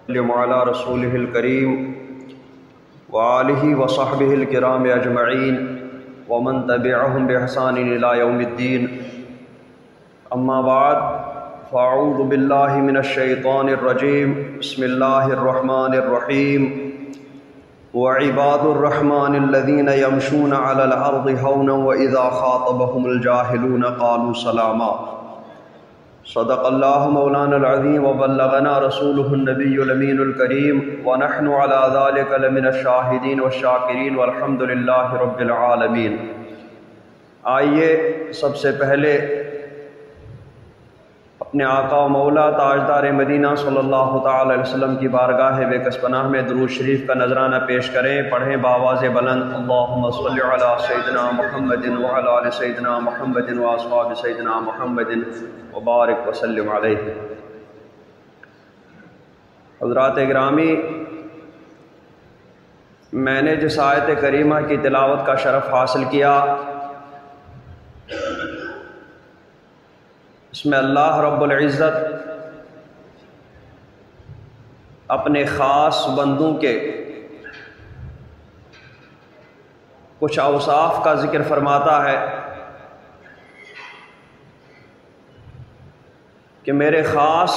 على رسوله الكريم وآله وصحبه الكرام أجمعين ومن تبعهم بإحسان إلى يوم الدين. أما بعد فأعوذ بالله من الشيطان الرجيم. بسم الله الرحمن الرحيم. وعباد الرحمن الذين يمشون على الأرض هونا وإذا خاطبهم الجاهلون قالوا سلاما. صدق الله مولانا العظيم وبلغنا رسوله النبي الأمين الكريم ونحن على ذلك لمن الشاهدين والشاكرين والحمد لله رب العالمين. آئیے سب سے پہلے اپنے آقا و مولا تاجدار مدینہ صلی اللہ تعالی علیہ وسلم کی بارگاہ بے کس پناہ میں درود شریف کا نذرانہ پیش کریں. پڑھیں بآواز بلند اللہم صلی علی سیدنا محمد وعلی آل سیدنا محمد واصحاب سیدنا محمد وبارک وسلم علیہ. حضرات گرامی، میں نے جس آیت کریمہ کی تلاوت کا شرف حاصل کیا، اس میں اللہ رب العزت اپنے خاص بندوں کے کچھ اوصاف کا ذکر فرماتا ہے کہ میرے خاص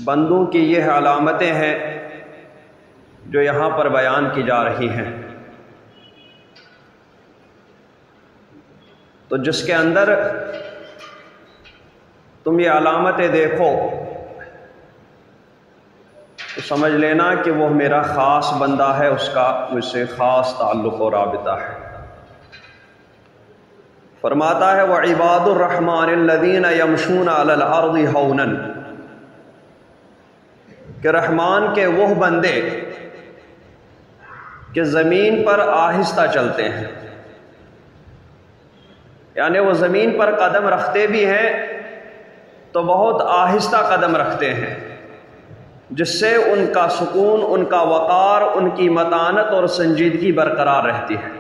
بندوں کی یہ علامتیں ہیں جو یہاں پر بیان کی جا رہی ہیں. تو جس کے اندر تم یہ علامتیں دیکھو تو سمجھ لینا کہ وہ میرا خاص بندہ ہے، اس کا مجھ سے خاص تعلق و رابطہ ہے. فرماتا ہے وَعِبَادُ الرَّحْمَنِ الَّذِينَ يَمْشُونَ عَلَى الْأَرْضِ هَوْنًا، کہ رحمان کے وہ بندے کہ زمین پر آہستہ چلتے ہیں، یعنی وہ زمین پر قدم رکھتے بھی ہیں تو بہت آہستہ قدم رکھتے ہیں، جس سے ان کا سکون، ان کا وقار، ان کی متانت اور سنجیدگی برقرار رہتی ہے.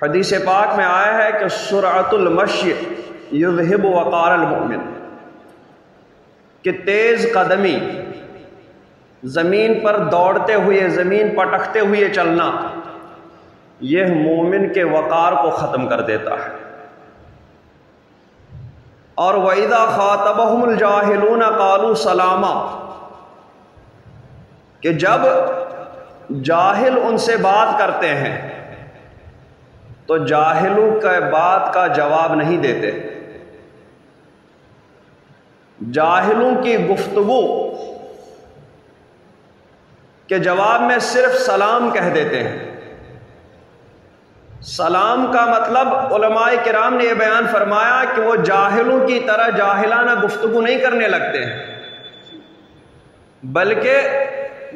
حدیث پاک میں آیا ہے کہ سرعت المشی یذہب وقار المؤمن، کہ تیز قدمی، زمین پر دوڑتے ہوئے، زمین پٹکتے ہوئے چلنا، یہ مومن کے وقار کو ختم کر دیتا ہے. اور وَإِذَا خَاطَبَهُمُ الْجَاهِلُونَ قَالُوا سَلَامًا، کہ جب جاہل ان سے بات کرتے ہیں تو جاہلوں کے بات کا جواب نہیں دیتے، جاہلوں کی گفتگو کے جواب میں صرف سلام کہہ دیتے ہیں. سلام کا مطلب علماء کرام نے یہ بیان فرمایا کہ وہ جاہلوں کی طرح جاہلانہ گفتگو نہیں کرنے لگتے ہیں، بلکہ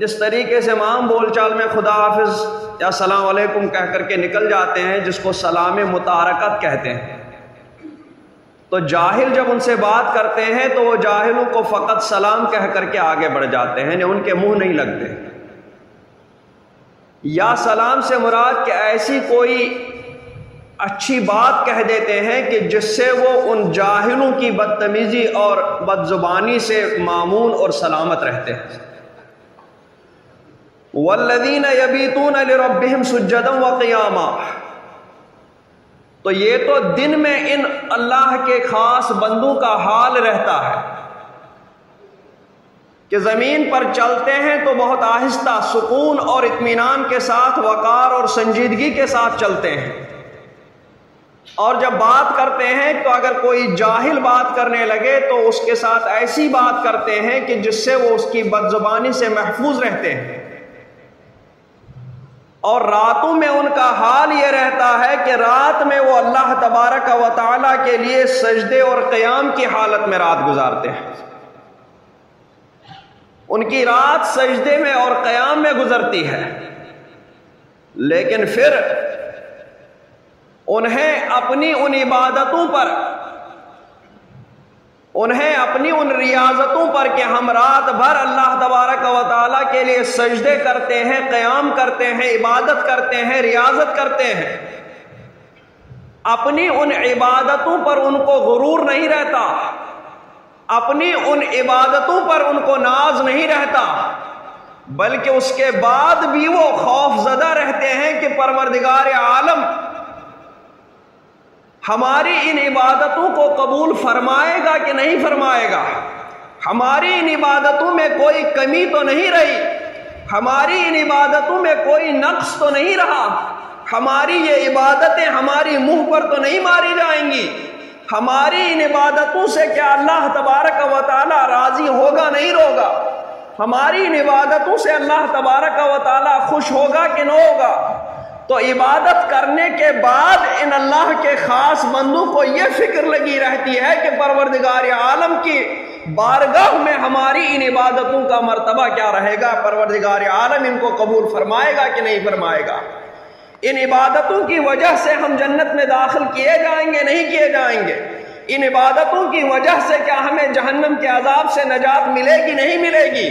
جس طریقے سے عام بول چال میں خدا حافظ یا السلام علیکم کہہ کر کے نکل جاتے ہیں، جس کو سلام متارکت کہتے ہیں، تو جاہل جب ان سے بات کرتے ہیں تو وہ جاہلوں کو فقط سلام کہہ کر کے آگے بڑھ جاتے ہیں، یعنی ان کے منہ نہیں لگتے. یا سلام سے مراد کہ ایسی کوئی اچھی بات کہہ دیتے ہیں کہ جس سے وہ ان جاہلوں کی بدتمیزی اور بدزبانی سے مامون اور سلامت رہتے ہیں. وَالَّذِينَ يَبِيتُونَ لِرَبِّهِمْ سُجَّدًا وَقِيَامًا، تو یہ تو دن میں ان اللہ کے خاص بندوں کا حال رہتا ہے کہ زمین پر چلتے ہیں تو بہت آہستہ، سکون اور اطمینان کے ساتھ، وقار اور سنجیدگی کے ساتھ چلتے ہیں. اور جب بات کرتے ہیں تو اگر کوئی جاہل بات کرنے لگے تو اس کے ساتھ ایسی بات کرتے ہیں کہ جس سے وہ اس کی بدزبانی سے محفوظ رہتے ہیں. اور راتوں میں ان کا حال یہ رہتا ہے کہ رات میں وہ اللہ تبارک و تعالیٰ کے لیے سجدے اور قیام کی حالت میں رات گزارتے ہیں. ان کی رات سجدے میں اور قیام میں گزرتی ہے، لیکن پھر انہیں اپنی ان عبادتوں پر، انہیں اپنی ان ریاضتوں پر کہ ہم رات بھر اللہ تبارک و تعالیٰ کے لیے سجدے کرتے ہیں، قیام کرتے ہیں، عبادت کرتے ہیں، ریاضت کرتے ہیں، اپنی ان عبادتوں پر ان کو غرور نہیں رہتا اپنی ان عبادتوں پر ان کو ناز نہیں رہتا، بلکہ اس کے بعد بھی وہ خوف زدہ رہتے ہیں کہ پروردگار عالم ہماری ان عبادتوں کو قبول فرمائے گا کہ نہیں فرمائے گا، ہماری ان عبادتوں میں کوئی کمی تو نہیں رہی، ہماری ان عبادتوں میں کوئی نقص تو نہیں رہا، ہماری یہ عبادتیں ہماری منہ پر تو نہیں ماری جائیں گی، ہماری ان عبادتوں سے کیا اللہ تبارک و تعالی راضی ہوگا نہیں ہوگا، ہماری ان عبادتوں سے اللہ تبارک و تعالی خوش ہوگا کہ نہ ہوگا۔ تو عبادت کرنے کے بعد ان اللہ کے خاص بندوں کو یہ فکر لگی رہتی ہے کہ پروردگار عالم کی بارگاہ میں ہماری ان عبادتوں کا مرتبہ کیا رہے گا، پروردگار عالم ان کو قبول فرمائے گا کہ نہیں فرمائے گا، ان عبادتوں کی وجہ سے ہم جنت میں داخل کیے جائیں گے نہیں کیے جائیں گے، ان عبادتوں کی وجہ سے کیا ہمیں جہنم کے عذاب سے نجات ملے گی نہیں ملے گی۔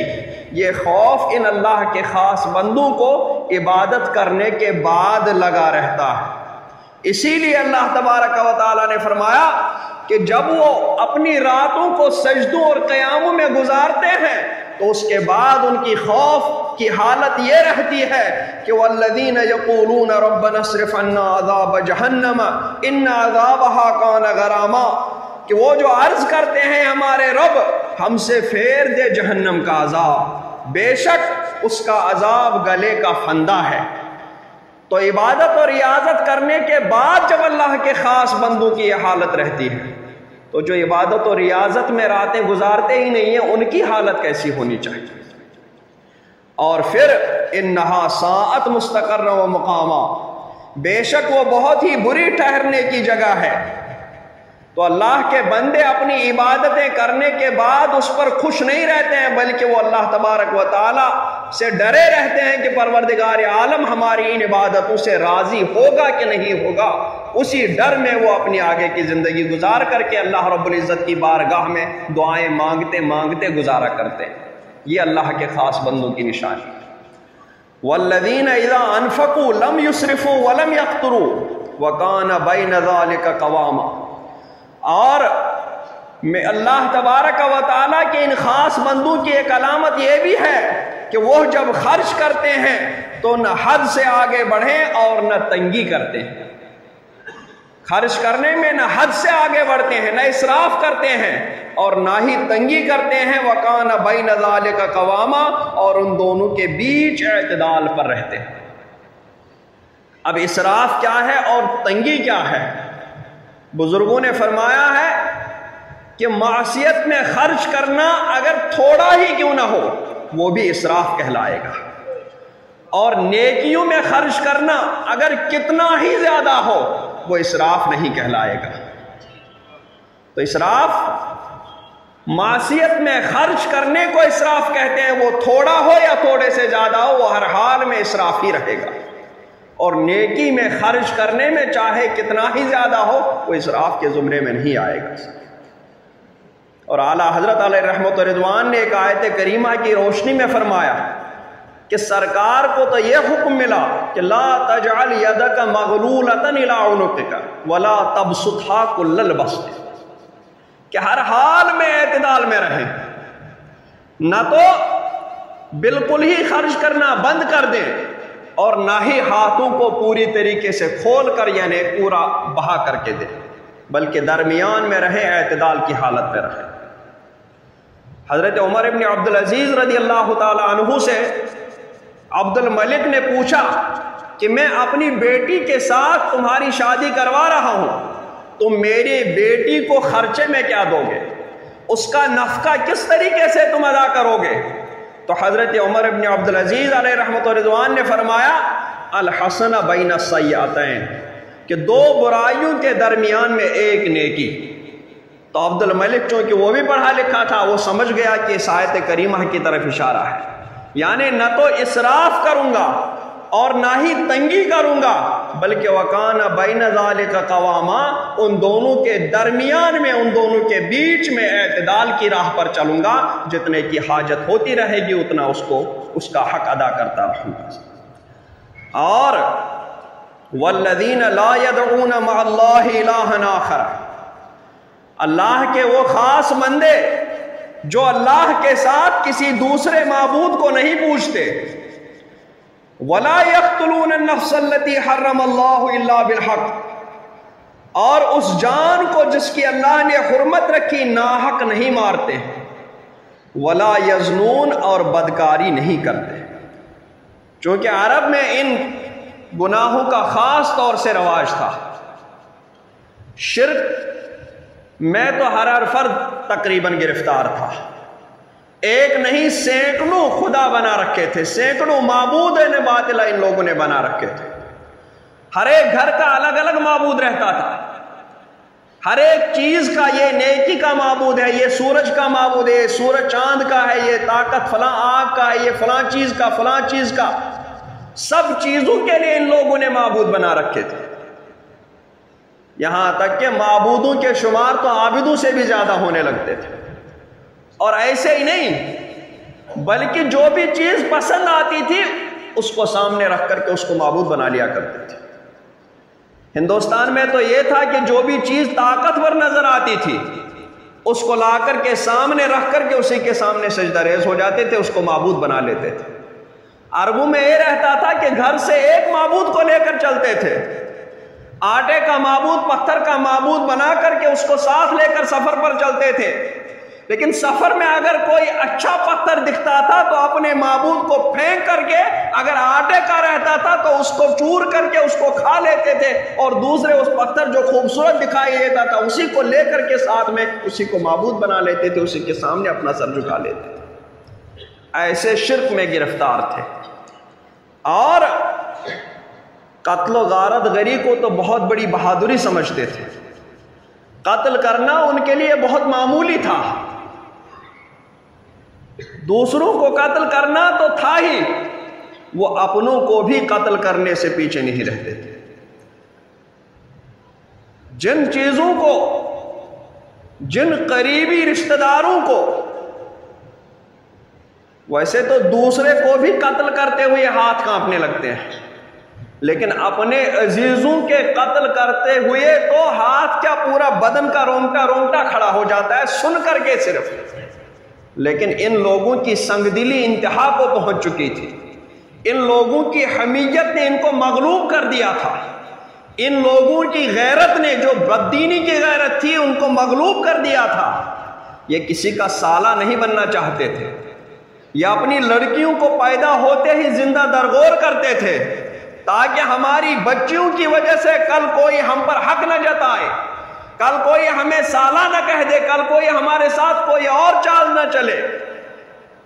یہ خوف ان اللہ کے خاص بندوں کو عبادت کرنے کے بعد لگا رہتا ہے۔ اسی لیے اللہ تبارک و تعالیٰ نے فرمایا کہ جب وہ اپنی راتوں کو سجدوں اور قیاموں میں گزارتے ہیں تو اس کے بعد ان کی خوف کی حالت یہ رہتی ہے کہ والذین یقولون ربنا اصرف عنا عذاب جہنم ان عذابها کان غراما، کہ وہ جو عرض کرتے ہیں ہمارے رب ہم سے پھیر دے جہنم کا عذاب، بے شک اس کا عذاب گلے کا پھندا ہے۔ تو عبادت اور ریاضت کرنے کے بعد جب اللہ کے خاص بندوں کی یہ حالت رہتی ہے تو جو عبادت اور ریاضت میں راتیں گزارتے ہی نہیں ہیں ان کی حالت کیسی ہونی چاہیے۔ اور پھر انہا ساعت مستقر و مقامہ، بے شک وہ بہت ہی بری ٹھہرنے کی جگہ ہے۔ تو اللہ کے بندے اپنی عبادتیں کرنے کے بعد اس پر خوش نہیں رہتے ہیں، بلکہ وہ اللہ تبارک و تعالی سے ڈرے رہتے ہیں کہ پروردگار عالم ہماری ان عبادتوں سے راضی ہوگا کہ نہیں ہوگا۔ اسی ڈر میں وہ اپنی آگے کی زندگی گزار کر کے اللہ رب العزت کی بارگاہ میں دعائیں مانگتے مانگتے گزارا کرتے ہیں۔ یہ اللہ کے خاص بندوں کی نشانی ہے۔ والذین اذا انفقوا لم یسرفوا ولم یقتروا وکان بین ذلک قواما، اور میں اللہ تبارک و تعالیٰ کے ان خاص بندوں کی ایک علامت یہ بھی ہے کہ وہ جب خرچ کرتے ہیں تو نہ حد سے آگے بڑھیں اور نہ تنگی کرتے ہیں۔ خرچ کرنے میں نہ حد سے آگے بڑھتے ہیں، نہ اسراف کرتے ہیں اور نہ ہی تنگی کرتے ہیں۔ وَكَانَ بَيْنَ ذَلِكَ قَوَامًا، اور ان دونوں کے بیچ اعتدال پر رہتے ہیں۔ اب اسراف کیا ہے اور تنگی کیا ہے؟ بزرگوں نے فرمایا ہے کہ معصیت میں خرچ کرنا اگر تھوڑا ہی کیوں نہ ہو وہ بھی اسراف کہلائے گا، اور نیکیوں میں خرچ کرنا اگر کتنا ہی زیادہ ہو وہ اسراف نہیں کہلائے گا۔ تو اسراف، معصیت میں خرچ کرنے کو اسراف کہتے ہیں، وہ تھوڑا ہو یا تھوڑے سے زیادہ ہو وہ ہر حال میں اسراف ہی رہے گا، اور نیکی میں خرچ کرنے میں چاہے کتنا ہی زیادہ ہو وہ اسراف کے زمرے میں نہیں آئے گا۔ اور اعلیٰ حضرت علیہ رحمت و رضوان نے ایک آیت کریمہ کی روشنی میں فرمایا کہ سرکار کو تو یہ حکم ملا کہ لا تجعل یدک مغلولۃ الی عنقک ولا تبسطها کل البسط، کہ ہر حال میں اعتدال میں رہیں، نہ تو بالکل ہی خرچ کرنا بند کر دیں اور نہ ہی ہاتھوں کو پوری طریقے سے کھول کر یعنی پورا بہا کر کے دیں، بلکہ درمیان میں رہیں، اعتدال کی حالت میں رہیں۔ حضرت عمر ابن عبدالعزیز رضی اللہ تعالی عنہ سے عبد الملک نے پوچھا کہ میں اپنی بیٹی کے ساتھ تمہاری شادی کروا رہا ہوں، تم میری بیٹی کو خرچے میں کیا دو گے، اس کا نفقہ کس طریقے سے تم ادا کرو گے؟ تو حضرت عمر ابن عبدالعزیز علیہ رحمت و رضوان نے فرمایا الحسن بین السیئتین، کہ دو برائیوں کے درمیان میں ایک نیکی۔ تو عبد الملک چونکہ وہ بھی پڑھا لکھا تھا وہ سمجھ گیا کہ اس آیت کریمہ کی طرف اشارہ ہے، یعنی نہ تو اسراف کروں گا اور نہ ہی تنگی کروں گا، بلکہ وکان بین ذالک قواما، ان دونوں کے درمیان میں، ان دونوں کے بیچ میں اعتدال کی راہ پر چلوں گا، جتنے کی حاجت ہوتی رہے گی اتنا اس کا حق ادا کرتا رہوں گا۔ اور والذین لا يدعون مع اللہ الہا آخر، اللہ کے وہ خاص بندے جو اللہ کے ساتھ کسی دوسرے معبود کو نہیں پوچھتے. وَلَا يَقْتُلُونَ النَّفْسَ الَّتِي حَرَّمَ اللَّهُ إِلَّا بِالْحَقِّ، اور اس جان کو جس کی اللہ نے حرمت رکھی ناحق نہیں مارتے. وَلَا يَزْنُونَ، اور بدکاری نہیں کرتے. چونکہ عرب میں ان گناہوں کا خاص طور سے رواج تھا. شرک میں تو ہر فرد تقریباً گرفتار تھا. ایک نہیں سینکڑوں خدا بنا رکھے تھے، سینکڑوں معبود باطلہ ان لوگوں نے بنا رکھے تھے. ہر ایک گھر کا الگ الگ معبود رہتا تھا. ہر ایک چیز کا، یہ نیکی کا معبود ہے، یہ سورج کا معبود ہے، یہ سورج چاند کا ہے، یہ طاقت فلاں آگ کا ہے، یہ فلاں چیز کا، فلاں چیز کا. سب چیزوں کے لیے ان لوگوں نے معبود بنا رکھے تھے. یہاں تک کہ معبودوں کے شمار تو عابدوں سے بھی زیادہ ہونے لگتے تھے. اور ایسے ہی نہیں، بلکہ جو بھی چیز پسند آتی تھی اس کو سامنے رکھ کر کے اس کو معبود بنا لیا کرتے تھے. ہندوستان میں تو یہ تھا کہ جو بھی چیز طاقتور نظر آتی تھی اس کو لا کر کے سامنے رکھ کر کے اسی کے سامنے سجدہ ریز ہو جاتے تھے، اس کو معبود بنا لیتے تھے. عربوں میں یہ رہتا تھا کہ گھر سے ایک معبود کو لے کر چلتے تھے. آٹے کا معبود، پتھر کا معبود بنا کر کے اس کو ساتھ لے کر سفر پر چلتے تھے. لیکن سفر میں اگر کوئی اچھا پتھر دکھتا تھا تو اپنے معبود کو پھینک کر کے، اگر آٹے کا رہتا تھا تو اس کو چور کر کے اس کو کھا لیتے تھے، اور دوسرے اس پتھر جو خوبصورت دکھائی دیتا تھا اسی کو لے کر کے ساتھ میں اسی کو معبود بنا لیتے تھے، اسی کے سامنے اپنا سر جھکا لیتے تھے. ایسے شرک میں گرفتار تھے. اور قتل و غارت گری کو تو بہت بڑی بہادری سمجھتے تھے. قتل کرنا ان کے لیے بہت معمولی تھا. دوسروں کو قتل کرنا تو تھا ہی، وہ اپنوں کو بھی قتل کرنے سے پیچھے نہیں رہتے تھے. جن چیزوں کو، جن قریبی رشتہ داروں کو، ویسے تو دوسرے کو بھی قتل کرتے ہوئے ہاتھ کانپنے لگتے ہیں، لیکن اپنے عزیزوں کے قتل کرتے ہوئے تو ہاتھ کیا پورا بدن کا رونگٹا رونگٹا کھڑا ہو جاتا ہے سن کر کے صرف. لیکن ان لوگوں کی سنگ دلی انتہا کو پہنچ چکی تھی. ان لوگوں کی حمیت نے ان کو مغلوب کر دیا تھا. ان لوگوں کی غیرت نے، جو بددینی کی غیرت تھی، ان کو مغلوب کر دیا تھا. یہ کسی کا سالہ نہیں بننا چاہتے تھے. یہ اپنی لڑکیوں کو پیدا ہوتے ہی زندہ درگور کرتے تھے تاکہ ہماری بچیوں کی وجہ سے کل کوئی ہم پر حق نہ جتائے، کل کوئی ہمیں سالہ نہ کہہ دے، کل کوئی ہمارے ساتھ کوئی اور چال نہ چلے.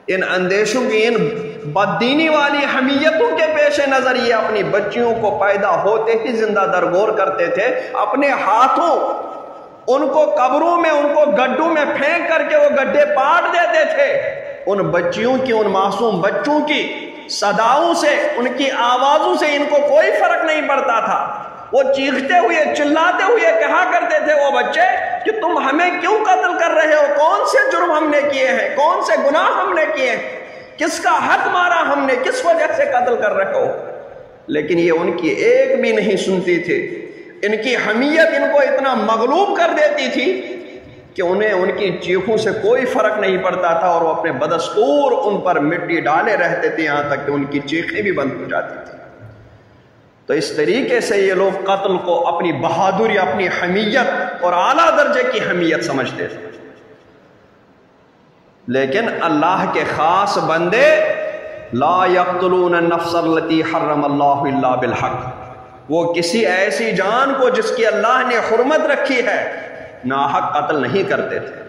ان اندیشوں کی، ان بددینی والی حمیتوں کے پیش نظر یہ اپنی بچیوں کو پیدا ہوتے ہی زندہ درگور کرتے تھے. اپنے ہاتھوں ان کو قبروں میں، ان کو گڈھوں میں پھینک کر کے وہ گڈھے پاٹ دیتے تھے. ان بچیوں کی، ان معصوم بچوں کی صداؤں سے، ان کی آوازوں سے ان کو کوئی فرق نہیں پڑتا تھا. وہ چیختے ہوئے، چلاتے ہوئے کہا کرتے تھے وہ بچے کہ تم ہمیں کیوں قتل کر رہے ہو؟ کون سے جرم ہم نے کیے ہیں؟ کون سے گناہ ہم نے کیے ہیں؟ کس کا حق مارا ہم نے؟ کس وجہ سے قتل کر رہے ہو؟ لیکن یہ ان کی ایک بھی نہیں سنتی تھی. ان کی حمیت ان کو اتنا مغلوب کر دیتی تھی کہ انہیں ان کی چیخوں سے کوئی فرق نہیں پڑتا تھا، اور وہ اپنے بدستور ان پر مٹی ڈالے رہتے تھے یہاں تک کہ ان کی چیخیں بھی بند ہو جاتی تھی. تو اس طریقے سے یہ لوگ قتل کو اپنی بہادری، اپنی حمیت اور اعلیٰ درجے کی حمیت سمجھتے تھے. لیکن اللہ کے خاص بندے لا یقتلون النفس التي حرم اللہ الا بالحق، وہ کسی ایسی جان کو جس کی اللہ نے حرمت رکھی ہے ناحق قتل نہیں کرتے تھے.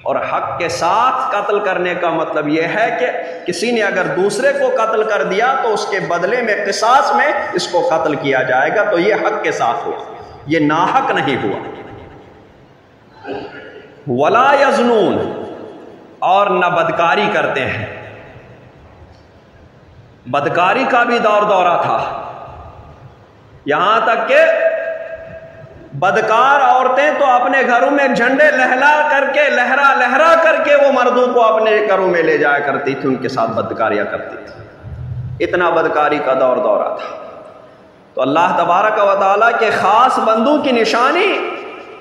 اور حق کے ساتھ قتل کرنے کا مطلب یہ ہے کہ کسی نے اگر دوسرے کو قتل کر دیا تو اس کے بدلے میں قصاص میں اس کو قتل کیا جائے گا، تو یہ حق کے ساتھ ہوا، یہ ناحق نہیں ہوا. ولا یزنون، اور نہ بدکاری کرتے ہیں. بدکاری کا بھی دور دورہ تھا، یہاں تک کہ بدکار عورتیں تو اپنے گھروں میں جھنڈے لہرا کر کے وہ مردوں کو اپنے گھروں میں لے جایا کرتی تھی، ان کے ساتھ بدکاریاں کرتی تھی. اتنا بدکاری کا دور دورہ تھا. تو اللہ تبارک و تعالیٰ کے خاص بندوں کی نشانی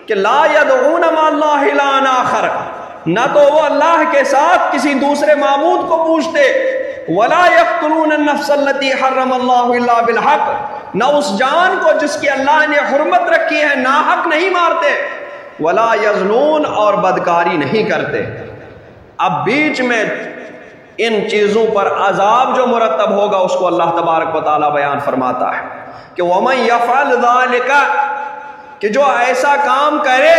کہ لا يدعون مع اللہ الہا آخر، نہ تو وہ اللہ کے ساتھ کسی دوسرے معبود کو پوجتے، ولا یقتلون النفس التي حرم اللہ الا بالحق، نہ اس جان کو جس کی اللہ نے حرمت رکھی ہے ناحق نہیں مارتے، ولا یزنون اور بدکاری نہیں کرتے۔ اب بیچ میں ان چیزوں پر عذاب جو مرتب ہوگا اس کو اللہ تبارک و تعالیٰ بیان فرماتا ہے کہ وَمَن يَفْعَلْ ذَلِكَ، کہ جو ایسا کام کرے،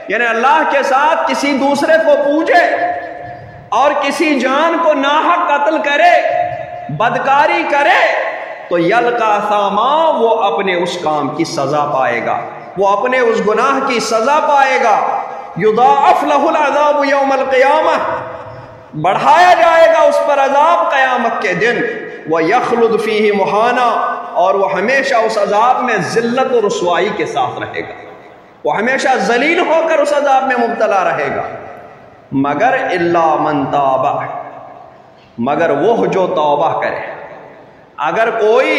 یعنی اللہ کے ساتھ کسی دوسرے کو پوجے اور کسی جان کو ناحق قتل کرے، بدکاری کرے، تو یلقا ثاما، وہ اپنے اس کام کی سزا پائے گا، وہ اپنے اس گناہ کی سزا پائے گا۔ یضاعف لہ العذاب یوم القیامہ، بڑھایا جائے گا اس پر عذاب قیامت کے دن۔ وَيَخْلُدْ فِيهِ مُحَانًا، اور وہ ہمیشہ اس عذاب میں ذلت و رسوائی کے ساتھ رہے گا، وہ ہمیشہ ذلیل ہو کر اس عذاب میں مبتلا رہے گا۔ مگر الا من تاب، مگر وہ جو توبہ کرے۔ اگر کوئی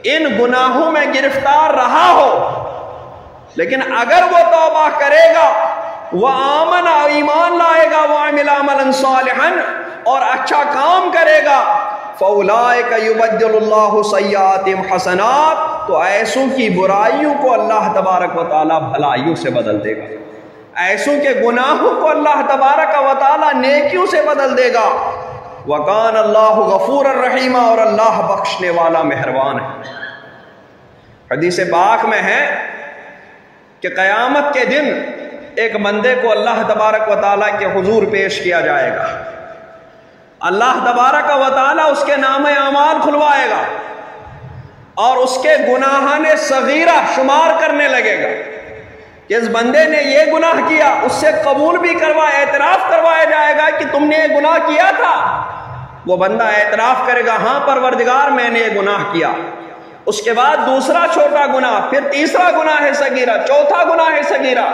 ان گناہوں میں گرفتار رہا ہو لیکن اگر وہ توبہ کرے گا، وہ آمن، ایمان لائے گا، وہ عمل عملا صالحا، اور اچھا کام کرے گا، فَأُولَئِكَ يُبَدِّلُ اللَّهُ سَيِّئَاتِهِمْ حَسَنَاتٍ، تو ایسوں کی برائیوں کو اللہ تبارک و تعالیٰ بھلائیوں سے بدل دے گا، ایسوں کے گناہوں کو اللہ تبارک و تعالیٰ نیکیوں سے بدل دے گا۔ وَقَانَ اللَّهُ غَفُورًا رَحِيمًا، اور اللہ بخشنے والا مہربان ہے۔ حدیث پاک میں ہے کہ قیامت کے دن ایک بندے کو اللہ تبارک و تعالیٰ کے حضور پیش کیا جائے گا، اللہ تبارک و تعالیٰ اس کے نام اعمال کھلوائے گا اور اس کے گناہان صغیرہ شمار کرنے لگے گا کہ اس بندے نے یہ گناہ کیا، اس سے قبول بھی کروایا، اعتراف کروایا جائے گا کہ تم نے یہ گناہ کیا تھا، وہ بندہ اعتراف کرے گا ہاں پروردگار میں نے یہ گناہ کیا، اس کے بعد دوسرا چھوٹا گناہ، پھر تیسرا گناہ ہے صغیرہ، چوتھا گناہ ہے صغیرہ،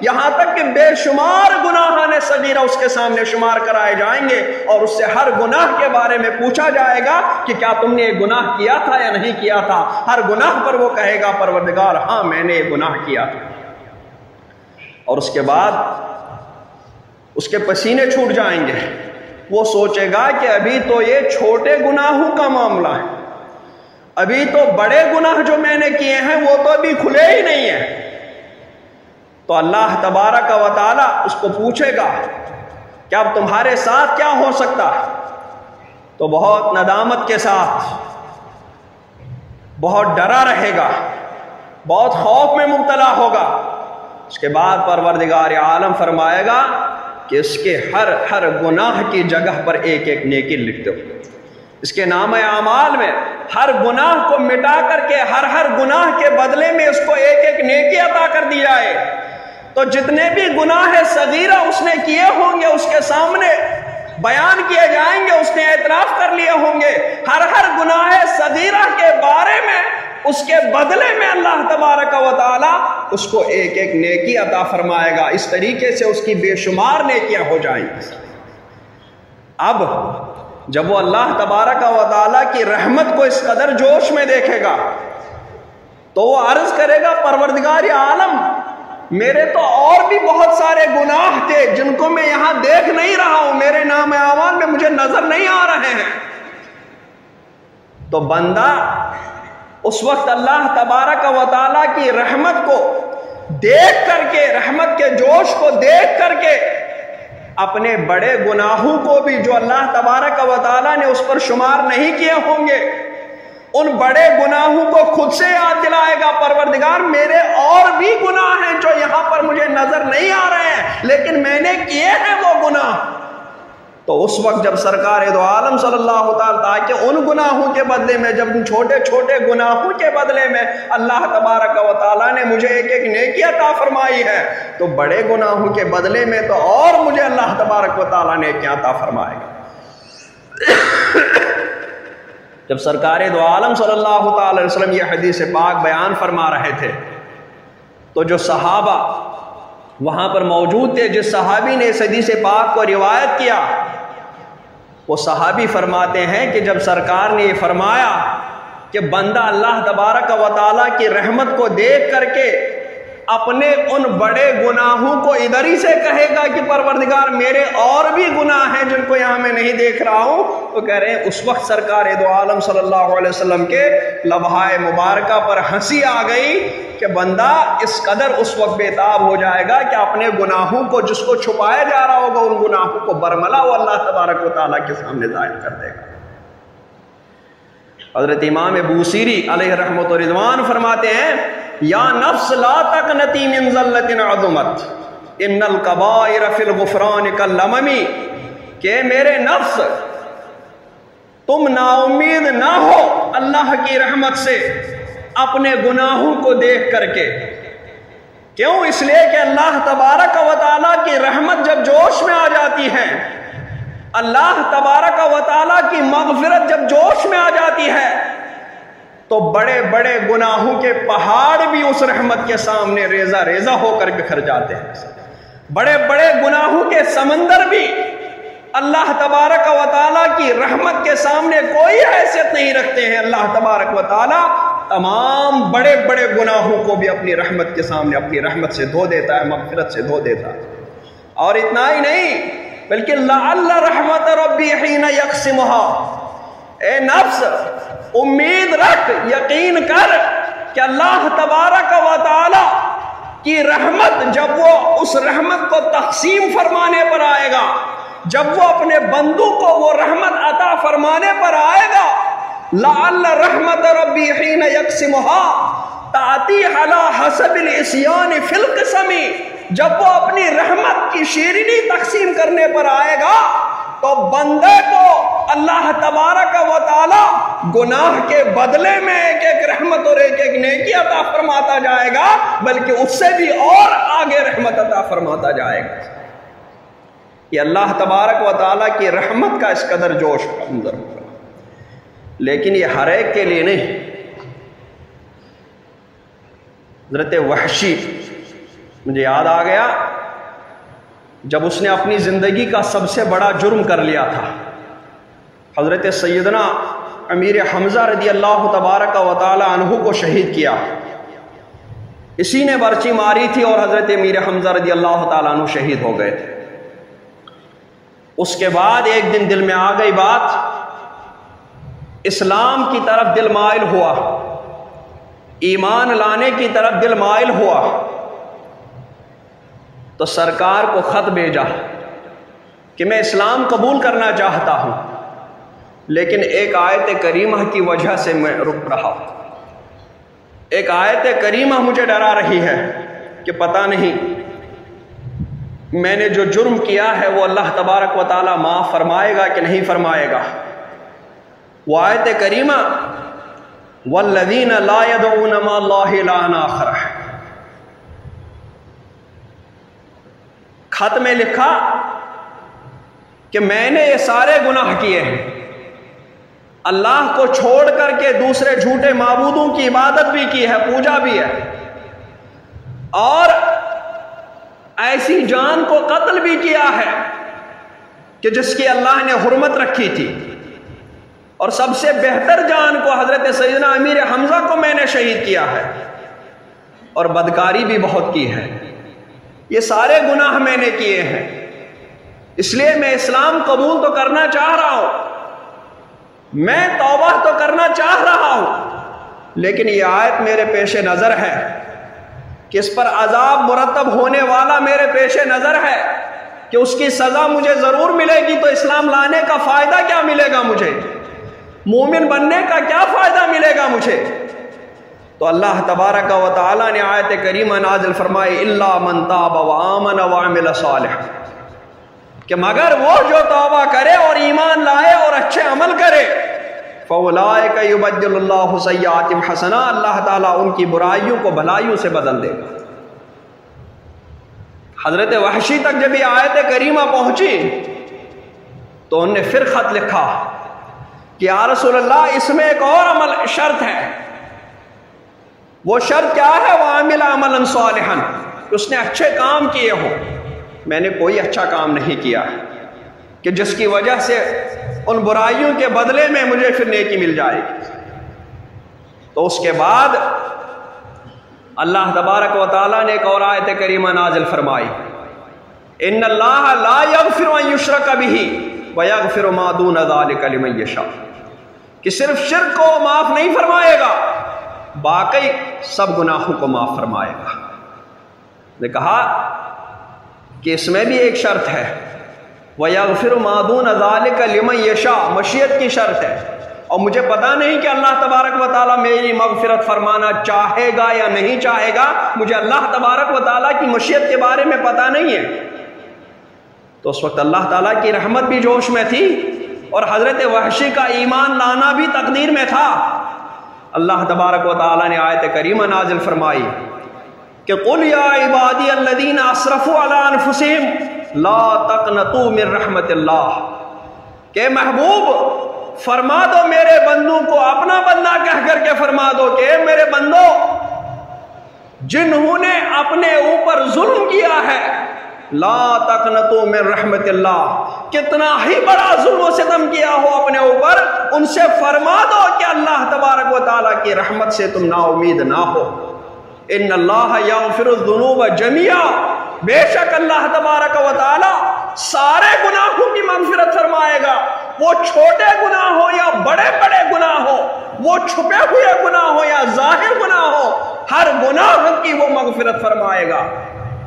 یہاں تک کہ بے شمار گناہان صغیرہ اس کے سامنے شمار کرائے جائیں گے، اور اس سے ہر گناہ کے بارے میں پوچھا جائے گا کہ کیا تم نے یہ گناہ کیا تھا یا نہیں کیا تھا۔ ہر گناہ پر وہ کہے گا پروردگار ہاں میں نے یہ گناہ کیا تھا، اور اس کے بعد اس کے پسینے چھوٹ جائیں گے، وہ سوچے گا کہ ابھی تو یہ چھوٹے گناہوں کا معاملہ ہے، ابھی تو بڑے گناہ جو میں نے کیے ہیں وہ تو ابھی کھلے ہی نہیں ہیں۔ تو اللہ تبارک و تعالی اس کو پوچھے گا کہ اب تمہارے ساتھ کیا ہو سکتا ہے، تو بہت ندامت کے ساتھ، بہت ڈرا رہے گا، بہت خوف میں مبتلا ہوگا۔ اس کے بعد پروردگار عالم فرمائے گا کہ اس کے ہر گناہ کی جگہ پر ایک ایک نیکی لکھ دو، اس کے نام اعمال میں ہر گناہ کو مٹا کر کے ہر گناہ کے بدلے میں اس کو ایک ایک نیکی عطا کر دی جائے۔ تو جتنے بھی گناہ صغیرہ اس نے کیے ہوں گے اس کے سامنے بیان کیے جائیں گے، اس نے اعتراف کر لیے ہوں گے، ہر گناہ صغیرہ کے بارے میں اس کے بدلے میں اللہ تبارک و تعالی اس کو ایک ایک نیکی عطا فرمائے گا۔ اس طریقے سے اس کی بے شمار نیکیاں ہو جائیں گی۔ اب جب وہ اللہ تبارک و تعالیٰ کی رحمت کو اس قدر جوش میں دیکھے گا تو وہ عرض کرے گا پروردگار عالم میرے تو اور بھی بہت سارے گناہ تھے جن کو میں یہاں دیکھ نہیں رہا ہوں، میرے نام اعمال میں مجھے نظر نہیں آ رہے ہیں۔ تو بندہ اس وقت اللہ تبارک و تعالیٰ کی رحمت کو دیکھ کر کے، رحمت کے جوش کو دیکھ کر کے اپنے بڑے گناہوں کو بھی جو اللہ تبارک و تعالیٰ نے اس پر شمار نہیں کیے ہوں گے، ان بڑے گناہوں کو خود سے یاد دلائے گا پروردگار میرے اور بھی گناہ ہیں جو یہاں پر مجھے نظر نہیں آ رہے ہیں لیکن میں نے کیے ہیں وہ گناہ۔ تو اس وقت جب سرکار دو عالم صلی اللہ تعالیٰ تاکہ ان گناہوں کے بدلے میں، جب ان چھوٹے چھوٹے گناہوں کے بدلے میں اللہ تبارک و تعالیٰ نے مجھے ایک ایک نیکی عطا فرمائی ہے، تو بڑے گناہوں کے بدلے میں تو اور مجھے اللہ تبارک و تعالیٰ نے کیا عطا فرمائے گا۔ جب سرکار دو عالم صلی اللہ تعالی علیہ وسلم یہ حدیث پاک بیان فرما رہے تھے تو جو صحابہ وہاں پر موجود تھے، جس صحابی نے اس حدیث پاک کو روایت کیا، وہ صحابی فرماتے ہیں کہ جب سرکار نے یہ فرمایا کہ بندہ اللہ تبارک و تعالیٰ کی رحمت کو دیکھ کر کے اپنے ان بڑے گناہوں کو ادھر ہی سے کہے گا کہ پروردگار میرے اور بھی گناہ ہیں جن کو یہاں میں نہیں دیکھ رہا ہوں، تو کہہ رہے ہیں اس وقت سرکار دو عالم صلی اللہ علیہ وسلم کے لبھائے مبارکہ پر ہنسی آ گئی کہ بندہ اس قدر اس وقت بےتاب ہو جائے گا کہ اپنے گناہوں کو، جس کو چھپایا جا رہا ہوگا، ان گناہوں کو برملا وہ اللہ تبارک و تعالیٰ کے سامنے ظاہر کر دے گا۔ حضرت امام بوصیری علیہ رحمت و رضوان فرماتے ہیں، یا نفس لا تقنطی من ذلت عظمت ان الکبائر فی الغفران کاللمم، کہ میرے نفس تم نا امید نہ ہو اللہ کی رحمت سے اپنے گناہوں کو دیکھ کر کے۔ کیوں؟ اس لیے کہ اللہ تبارک و تعالیٰ کی رحمت جب جوش میں آ جاتی ہے، اللہ تبارک و تعالیٰ کی مغفرت جب جوش میں آ جاتی ہے، تو بڑے بڑے گناہوں کے پہاڑ بھی اس رحمت کے سامنے ریزہ ریزہ ہو کر بکھر جاتے ہیں۔ بڑے بڑے گناہوں کے سمندر بھی اللہ تبارک و تعالیٰ کی رحمت کے سامنے کوئی حیثیت نہیں رکھتے ہیں۔ اللہ تبارک و تعالیٰ تمام بڑے بڑے گناہوں کو بھی اپنی رحمت کے سامنے اپنی رحمت سے دھو دیتا ہے، مغفرت سے دھو دیتا ہے۔ اور اتنا ہی نہیں بلکہ لعل رحمت ربی حین یقسمها، اے نفس امید رکھ، یقین کر کہ اللہ تبارک و تعالی کی رحمت جب وہ اس رحمت کو تقسیم فرمانے پر آئے گا، جب وہ اپنے بندوں کو وہ رحمت عطا فرمانے پر آئے گا، لعل رحمت ربی حین یقسمها تأتی علی حسب العصیان فی القسم، جب وہ اپنی رحمت کی شیرینی تقسیم کرنے پر آئے گا تو بندے کو اللہ تبارک و تعالی گناہ کے بدلے میں ایک ایک رحمت اور ایک ایک نیکی عطا فرماتا جائے گا، بلکہ اس سے بھی اور آگے رحمت عطا فرماتا جائے گا۔ یہ اللہ تبارک و تعالیٰ کی رحمت کا اس قدر جوش کا منظر ہوگا، لیکن یہ ہر ایک کے لیے نہیں۔ حضرت وحشی مجھے یاد آ گیا جب اس نے اپنی زندگی کا سب سے بڑا جرم کر لیا تھا، حضرت سیدنا امیر حمزہ رضی اللہ تبارک و تعالی عنہ کو شہید کیا، اسی نے برچی ماری تھی اور حضرت امیر حمزہ رضی اللہ تعالی عنہ شہید ہو گئے تھے۔ اس کے بعد ایک دن دل میں آ گئی بات، اسلام کی طرف دل مائل ہوا، ایمان لانے کی طرف دل مائل ہوا، تو سرکار کو خط بھیجا کہ میں اسلام قبول کرنا چاہتا ہوں، لیکن ایک آیت کریمہ کی وجہ سے میں رک رہا ہوں۔ ایک آیت کریمہ مجھے ڈرا رہی ہے کہ پتہ نہیں میں نے جو جرم کیا ہے وہ اللہ تبارک و تعالی معاف فرمائے گا کہ نہیں فرمائے گا۔ وہ آیت کریمہ والذین لا يدعون مع اللہ الہا آخر، خط میں لکھا کہ میں نے یہ سارے گناہ کیے ہیں، اللہ کو چھوڑ کر کے دوسرے جھوٹے معبودوں کی عبادت بھی کی ہے، پوجا بھی ہے، اور ایسی جان کو قتل بھی کیا ہے کہ جس کی اللہ نے حرمت رکھی تھی، اور سب سے بہتر جان کو حضرت سیدنا امیر حمزہ کو میں نے شہید کیا ہے، اور بدکاری بھی بہت کی ہے۔ یہ سارے گناہ میں نے کیے ہیں، اس لیے میں اسلام قبول تو کرنا چاہ رہا ہوں، میں توبہ تو کرنا چاہ رہا ہوں، لیکن یہ آیت میرے پیش نظر ہے کہ اس پر عذاب مرتب ہونے والا میرے پیش نظر ہے کہ اس کی سزا مجھے ضرور ملے گی، تو اسلام لانے کا فائدہ کیا ملے گا مجھے؟ مومن بننے کا کیا فائدہ ملے گا مجھے؟ تو اللہ تبارک و تعالی نے آیت کریمہ نازل فرمائی الا من تاب وآمن وعمل صالح، کہ مگر وہ جو توبہ کرے اور ایمان لائے اور اچھے عمل کرے، فَأُولَٰئِكَ يُبَدِّلُ اللَّهُ سَيِّئَاتِهِمْ حَسَنَاتٍ، اللہ تعالیٰ ان کی برائیوں کو بھلائیوں سے بدل دے گا۔ حضرت وحشی تک جب یہ آیت کریمہ پہنچی تو انہوں نے پھر خط لکھا کہ یا رسول اللہ اس میں ایک اور عمل شرط ہے۔ وہ شرط کیا ہے؟ وَعَمِلَ عَمَلًا صَالِحًا، اس نے اچھے کام کیے ہوں۔ میں نے کوئی اچھا کام نہیں کیا کہ جس کی وجہ سے ان برائیوں کے بدلے میں مجھے پھر نیکی مل جائے گی۔ تو اس کے بعد اللہ تبارک و تعالیٰ نے ایک اور آیت کریمہ نازل فرمائی، ان اللہ لا یغفر ان یشرک بہ ویغفر ما دون ذلک لمن یشاء، کہ صرف شرک کو معاف نہیں فرمائے گا، باقی سب گناہوں کو معاف فرمائے گا۔ نے کہا کہ اس میں بھی ایک شرط ہے، وَيَغْفِرُ مَا دُونَ ذَلِكَ لِمَن يَشَاءُ، مشیت کی شرط ہے، اور مجھے پتا نہیں کہ اللہ تبارک و تعالیٰ میری مغفرت فرمانا چاہے گا یا نہیں چاہے گا، مجھے اللہ تبارک و تعالیٰ کی مشیت کے بارے میں پتا نہیں ہے۔ تو اس وقت اللہ تعالیٰ کی رحمت بھی جوش میں تھی اور حضرت وحشی کا ایمان لانا بھی تقدیر میں تھا۔ اللہ تبارک و تعالیٰ نے آیت کریمہ نازل فرمائی کہ قُلْ يَا عِبَادِيَ الَّذِينَ أَسْرَفُوا عَلَىٰ أَنفُسِهِمْ لَا تَقْنَطُوا مِن رَحْمَتِ اللَّهِ، کہ محبوب فرما دو میرے بندوں کو، اپنا بندہ کہہ کر کے فرما دو کہ میرے بندو جنہوں نے اپنے اوپر ظلم کیا ہے، لا تقنطوا من رحمت اللہ، کتنا ہی بڑا ظلم و ستم کیا ہو اپنے اوپر، ان سے فرما دو کہ اللہ تبارک و تعالیٰ کی رحمت سے تم نا امید نہ ہو۔ ان اللہ یغفر الذنوب جميعا، بے شک اللہ تبارک و تعالیٰ سارے گناہوں کی مغفرت فرمائے گا، وہ چھوٹے گناہ ہو یا بڑے بڑے گناہ ہو، وہ چھپے ہوئے گناہ ہو یا ظاہر گناہ ہو، ہر گناہ کی وہ مغفرت فرمائے گا۔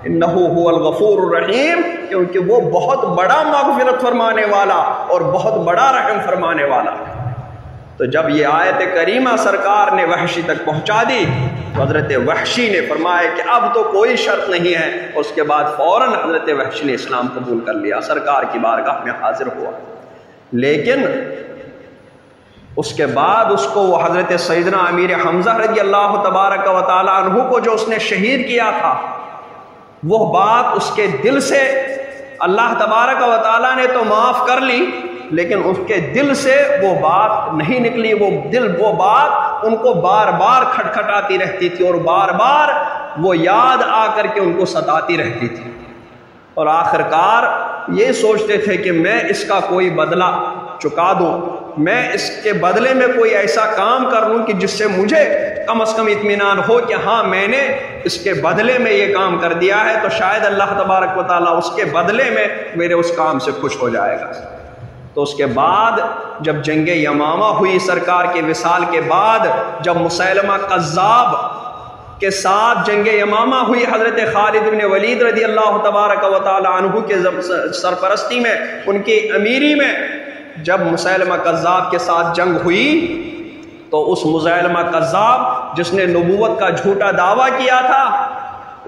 انہ هو الغفور الرحیم، کیونکہ وہ بہت بڑا مغفرت فرمانے والا اور بہت بڑا رحم فرمانے والا ہے۔ تو جب یہ آیت کریمہ سرکار نے وحشی تک پہنچا دی تو حضرت وحشی نے فرمایا کہ اب تو کوئی شرط نہیں ہے، اس کے بعد فوراً حضرت وحشی نے اسلام قبول کر لیا، سرکار کی بارگاہ میں حاضر ہوا۔ لیکن اس کے بعد اس کو وہ حضرت سیدنا امیر حمزہ رضی اللہ تبارک و تعالیٰ عنہ کو جو اس نے شہید کیا تھا، وہ بات اس کے دل سے اللہ تبارک و تعالیٰ نے تو معاف کر لی، لیکن اس کے دل سے وہ بات نہیں نکلی، وہ بات ان کو بار بار کھٹکھٹاتی رہتی تھی اور بار بار وہ یاد آ کر کے ان کو ستاتی رہتی تھی، اور آخر کار یہ سوچتے تھے کہ میں اس کا کوئی بدلہ چکا دوں، میں اس کے بدلے میں کوئی ایسا کام کر لوں کہ جس سے مجھے کم از کم اطمینان ہو کہ ہاں میں نے اس کے بدلے میں یہ کام کر دیا ہے، تو شاید اللہ تبارک و تعالیٰ اس کے بدلے میں میرے اس کام سے خوش ہو جائے گا۔ تو اس کے بعد جب جنگ یمامہ ہوئی، سرکار کے وصال کے بعد جب مسیلمہ کذاب کے ساتھ جنگ یمامہ ہوئی، حضرت خالد بن ولید رضی اللہ تبارک و تعالی عنہ کے سرپرستی میں، ان کی امیری میں جب مسیلمہ کذاب کے ساتھ جنگ ہوئی، تو اس مسیلمہ کذاب جس نے نبوت کا جھوٹا دعویٰ کیا تھا،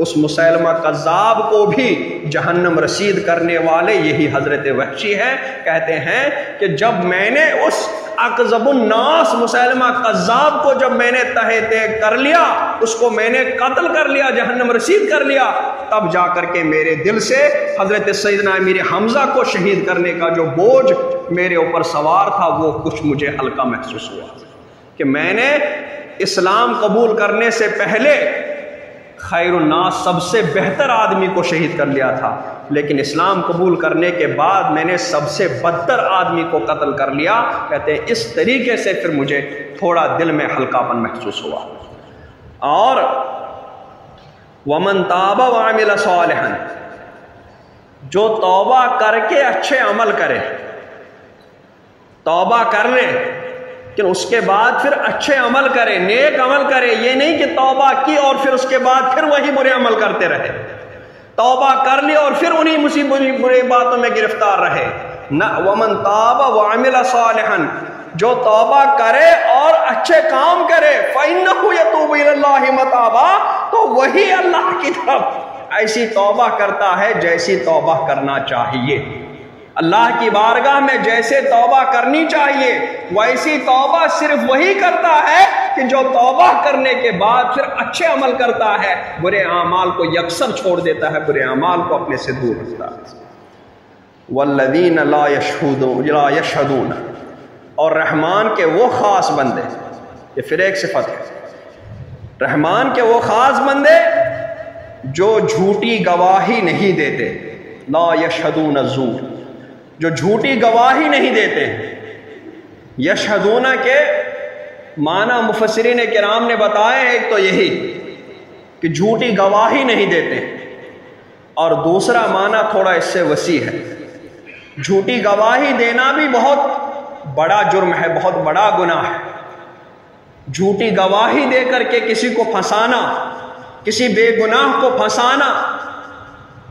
اس مسیلمہ کذاب کو بھی جہنم رسید کرنے والے یہی حضرت وحشی ہے۔ کہتے ہیں کہ جب میں نے اس اکذب الناس مسیلمہ کذاب کو جب میں نے تہہ تیگ کر لیا، اس کو میں نے قتل کر لیا، جہنم رسید کر لیا، تب جا کر کے میرے دل سے حضرت سیدنا امیر حمزہ کو شہید کرنے کا جو بوجھ میرے اوپر سوار تھا وہ کچھ مجھے ہلکا محسوس ہوا، کہ میں نے اسلام قبول کرنے سے پہلے خیر الناس سب سے بہتر آدمی کو شہید کر لیا تھا، لیکن اسلام قبول کرنے کے بعد میں نے سب سے بدتر آدمی کو قتل کر لیا۔ کہتے ہیں اس طریقے سے پھر مجھے تھوڑا دل میں ہلکاپن محسوس ہوا۔ اور ومن تاب وعمل صالحا، جو توبہ کر کے اچھے عمل کرے، توبہ کر لے لیکن اس کے بعد پھر اچھے عمل کرے، نیک عمل کرے، یہ نہیں کہ توبہ کی اور پھر اس کے بعد پھر وہی برے عمل کرتے رہے، توبہ کر لی اور پھر انہی بری باتوں میں گرفتار رہے۔ نہ، ومن تاب وعمل صالحا، جو توبہ کرے اور اچھے کام کرے، فإنہ یتوب الی اللہ متابا، تو وہی اللہ کی طرف ایسی توبہ کرتا ہے جیسی توبہ کرنا چاہیے۔ اللہ کی بارگاہ میں جیسے توبہ کرنی چاہیے ویسی توبہ صرف وہی کرتا ہے کہ جو توبہ کرنے کے بعد پھر اچھے عمل کرتا ہے، برے اعمال کو یکسر چھوڑ دیتا ہے، برے اعمال کو اپنے سے دور رکھتا ہے۔ والذین لا یشہدون، اور رحمان کے وہ خاص بندے، یہ پھر ایک صفت ہے، رحمان کے وہ خاص بندے جو جھوٹی گواہی نہیں دیتے، لا یشہدون الزور، جو جھوٹی گواہی نہیں دیتے۔ یشہدون کے معنی مفسرین کرام نے بتائے، ایک تو یہی کہ جھوٹی گواہی نہیں دیتے، اور دوسرا معنی تھوڑا اس سے وسیع ہے۔ جھوٹی گواہی دینا بھی بہت بڑا جرم ہے، بہت بڑا گناہ ہے۔ جھوٹی گواہی دے کر کے کسی کو پھنسانا، کسی بے گناہ کو پھنسانا،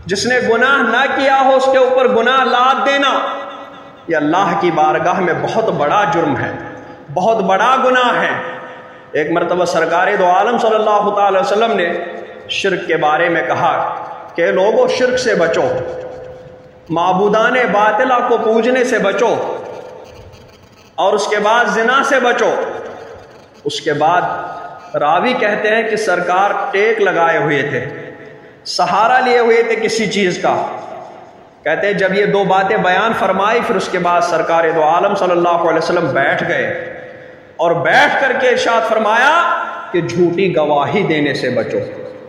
جس نے گناہ نہ کیا ہو اس کے اوپر گناہ لاد دینا، یہ اللہ کی بارگاہ میں بہت بڑا جرم ہے، بہت بڑا گناہ ہے۔ ایک مرتبہ سرکار دو عالم صلی اللہ تعالی وسلم نے شرک کے بارے میں کہا کہ لوگوں شرک سے بچو، معبودان باطلہ کو پوجنے سے بچو، اور اس کے بعد زنا سے بچو۔ اس کے بعد راوی کہتے ہیں کہ سرکار ٹیک لگائے ہوئے تھے، سہارا لیے ہوئے تھے کسی چیز کا۔ کہتے ہیں جب یہ دو باتیں بیان فرمائی، پھر اس کے بعد سرکار دو عالم صلی اللہ علیہ وسلم بیٹھ گئے، اور بیٹھ کر کے ارشاد فرمایا کہ جھوٹی گواہی دینے سے بچو،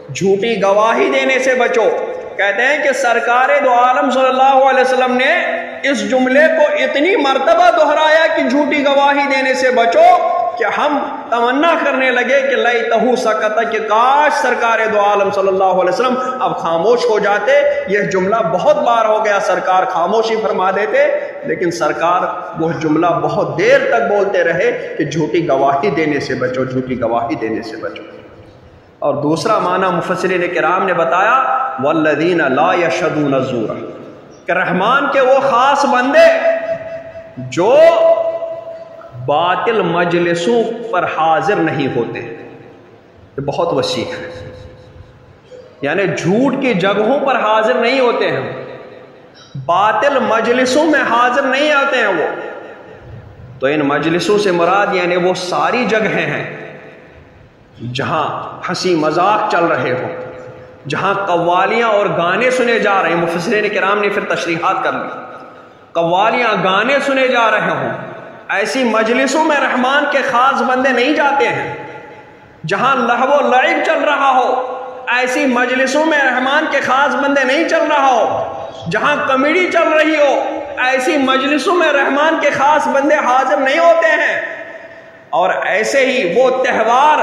جھوٹی گواہی دینے سے بچو۔ کہتے ہیں کہ سرکار دو عالم صلی اللہ علیہ وسلم نے اس جملے کو اتنی مرتبہ دہرایا کہ جھوٹی گواہی دینے سے بچو، کہ ہم تمنا کرنے لگے کہ لیتہو سکت، کہ کاش سرکار دو عالم صلی اللہ علیہ وسلم اب خاموش ہو جاتے۔ یہ جملہ بہت بار ہو گیا، سرکار خاموشی فرما دیتے، لیکن سرکار وہ جملہ بہت دیر تک بولتے رہے کہ جھوٹی گواہی دینے سے بچو، جھوٹی گواہی دینے سے بچو۔ اور دوسرا معنی مفسرین کرام نے بتایا والذین لا یشهدون الزور، کہ رحمان کے وہ خاص بندے جو باطل مجلسوں پر حاضر نہیں ہوتے۔ یہ بہت وسیع ہے، یعنی جھوٹ کی جگہوں پر حاضر نہیں ہوتے ہیں، باطل مجلسوں میں حاضر نہیں آتے ہیں وہ۔ تو ان مجلسوں سے مراد یعنی وہ ساری جگہیں ہیں جہاں ہنسی مذاق چل رہے ہو، جہاں قوالیاں اور گانے سنے جا رہے ہیں۔ مفسرین کرام نے پھر تشریحات کر لی، قوالیاں گانے سنے جا رہے ہوں، ایسی مجلسوں میں رحمان کے خاص بندے نہیں جاتے ہیں۔ جہاں لہو و لعب چل رہا ہو، ایسی مجلسوں میں رحمان کے خاص بندے نہیں چل رہا ہو۔ جہاں کمیڈی چل رہی ہو، ایسی مجلسوں میں رحمان کے خاص بندے حاضر نہیں ہوتے ہیں۔ اور ایسے ہی وہ تہوار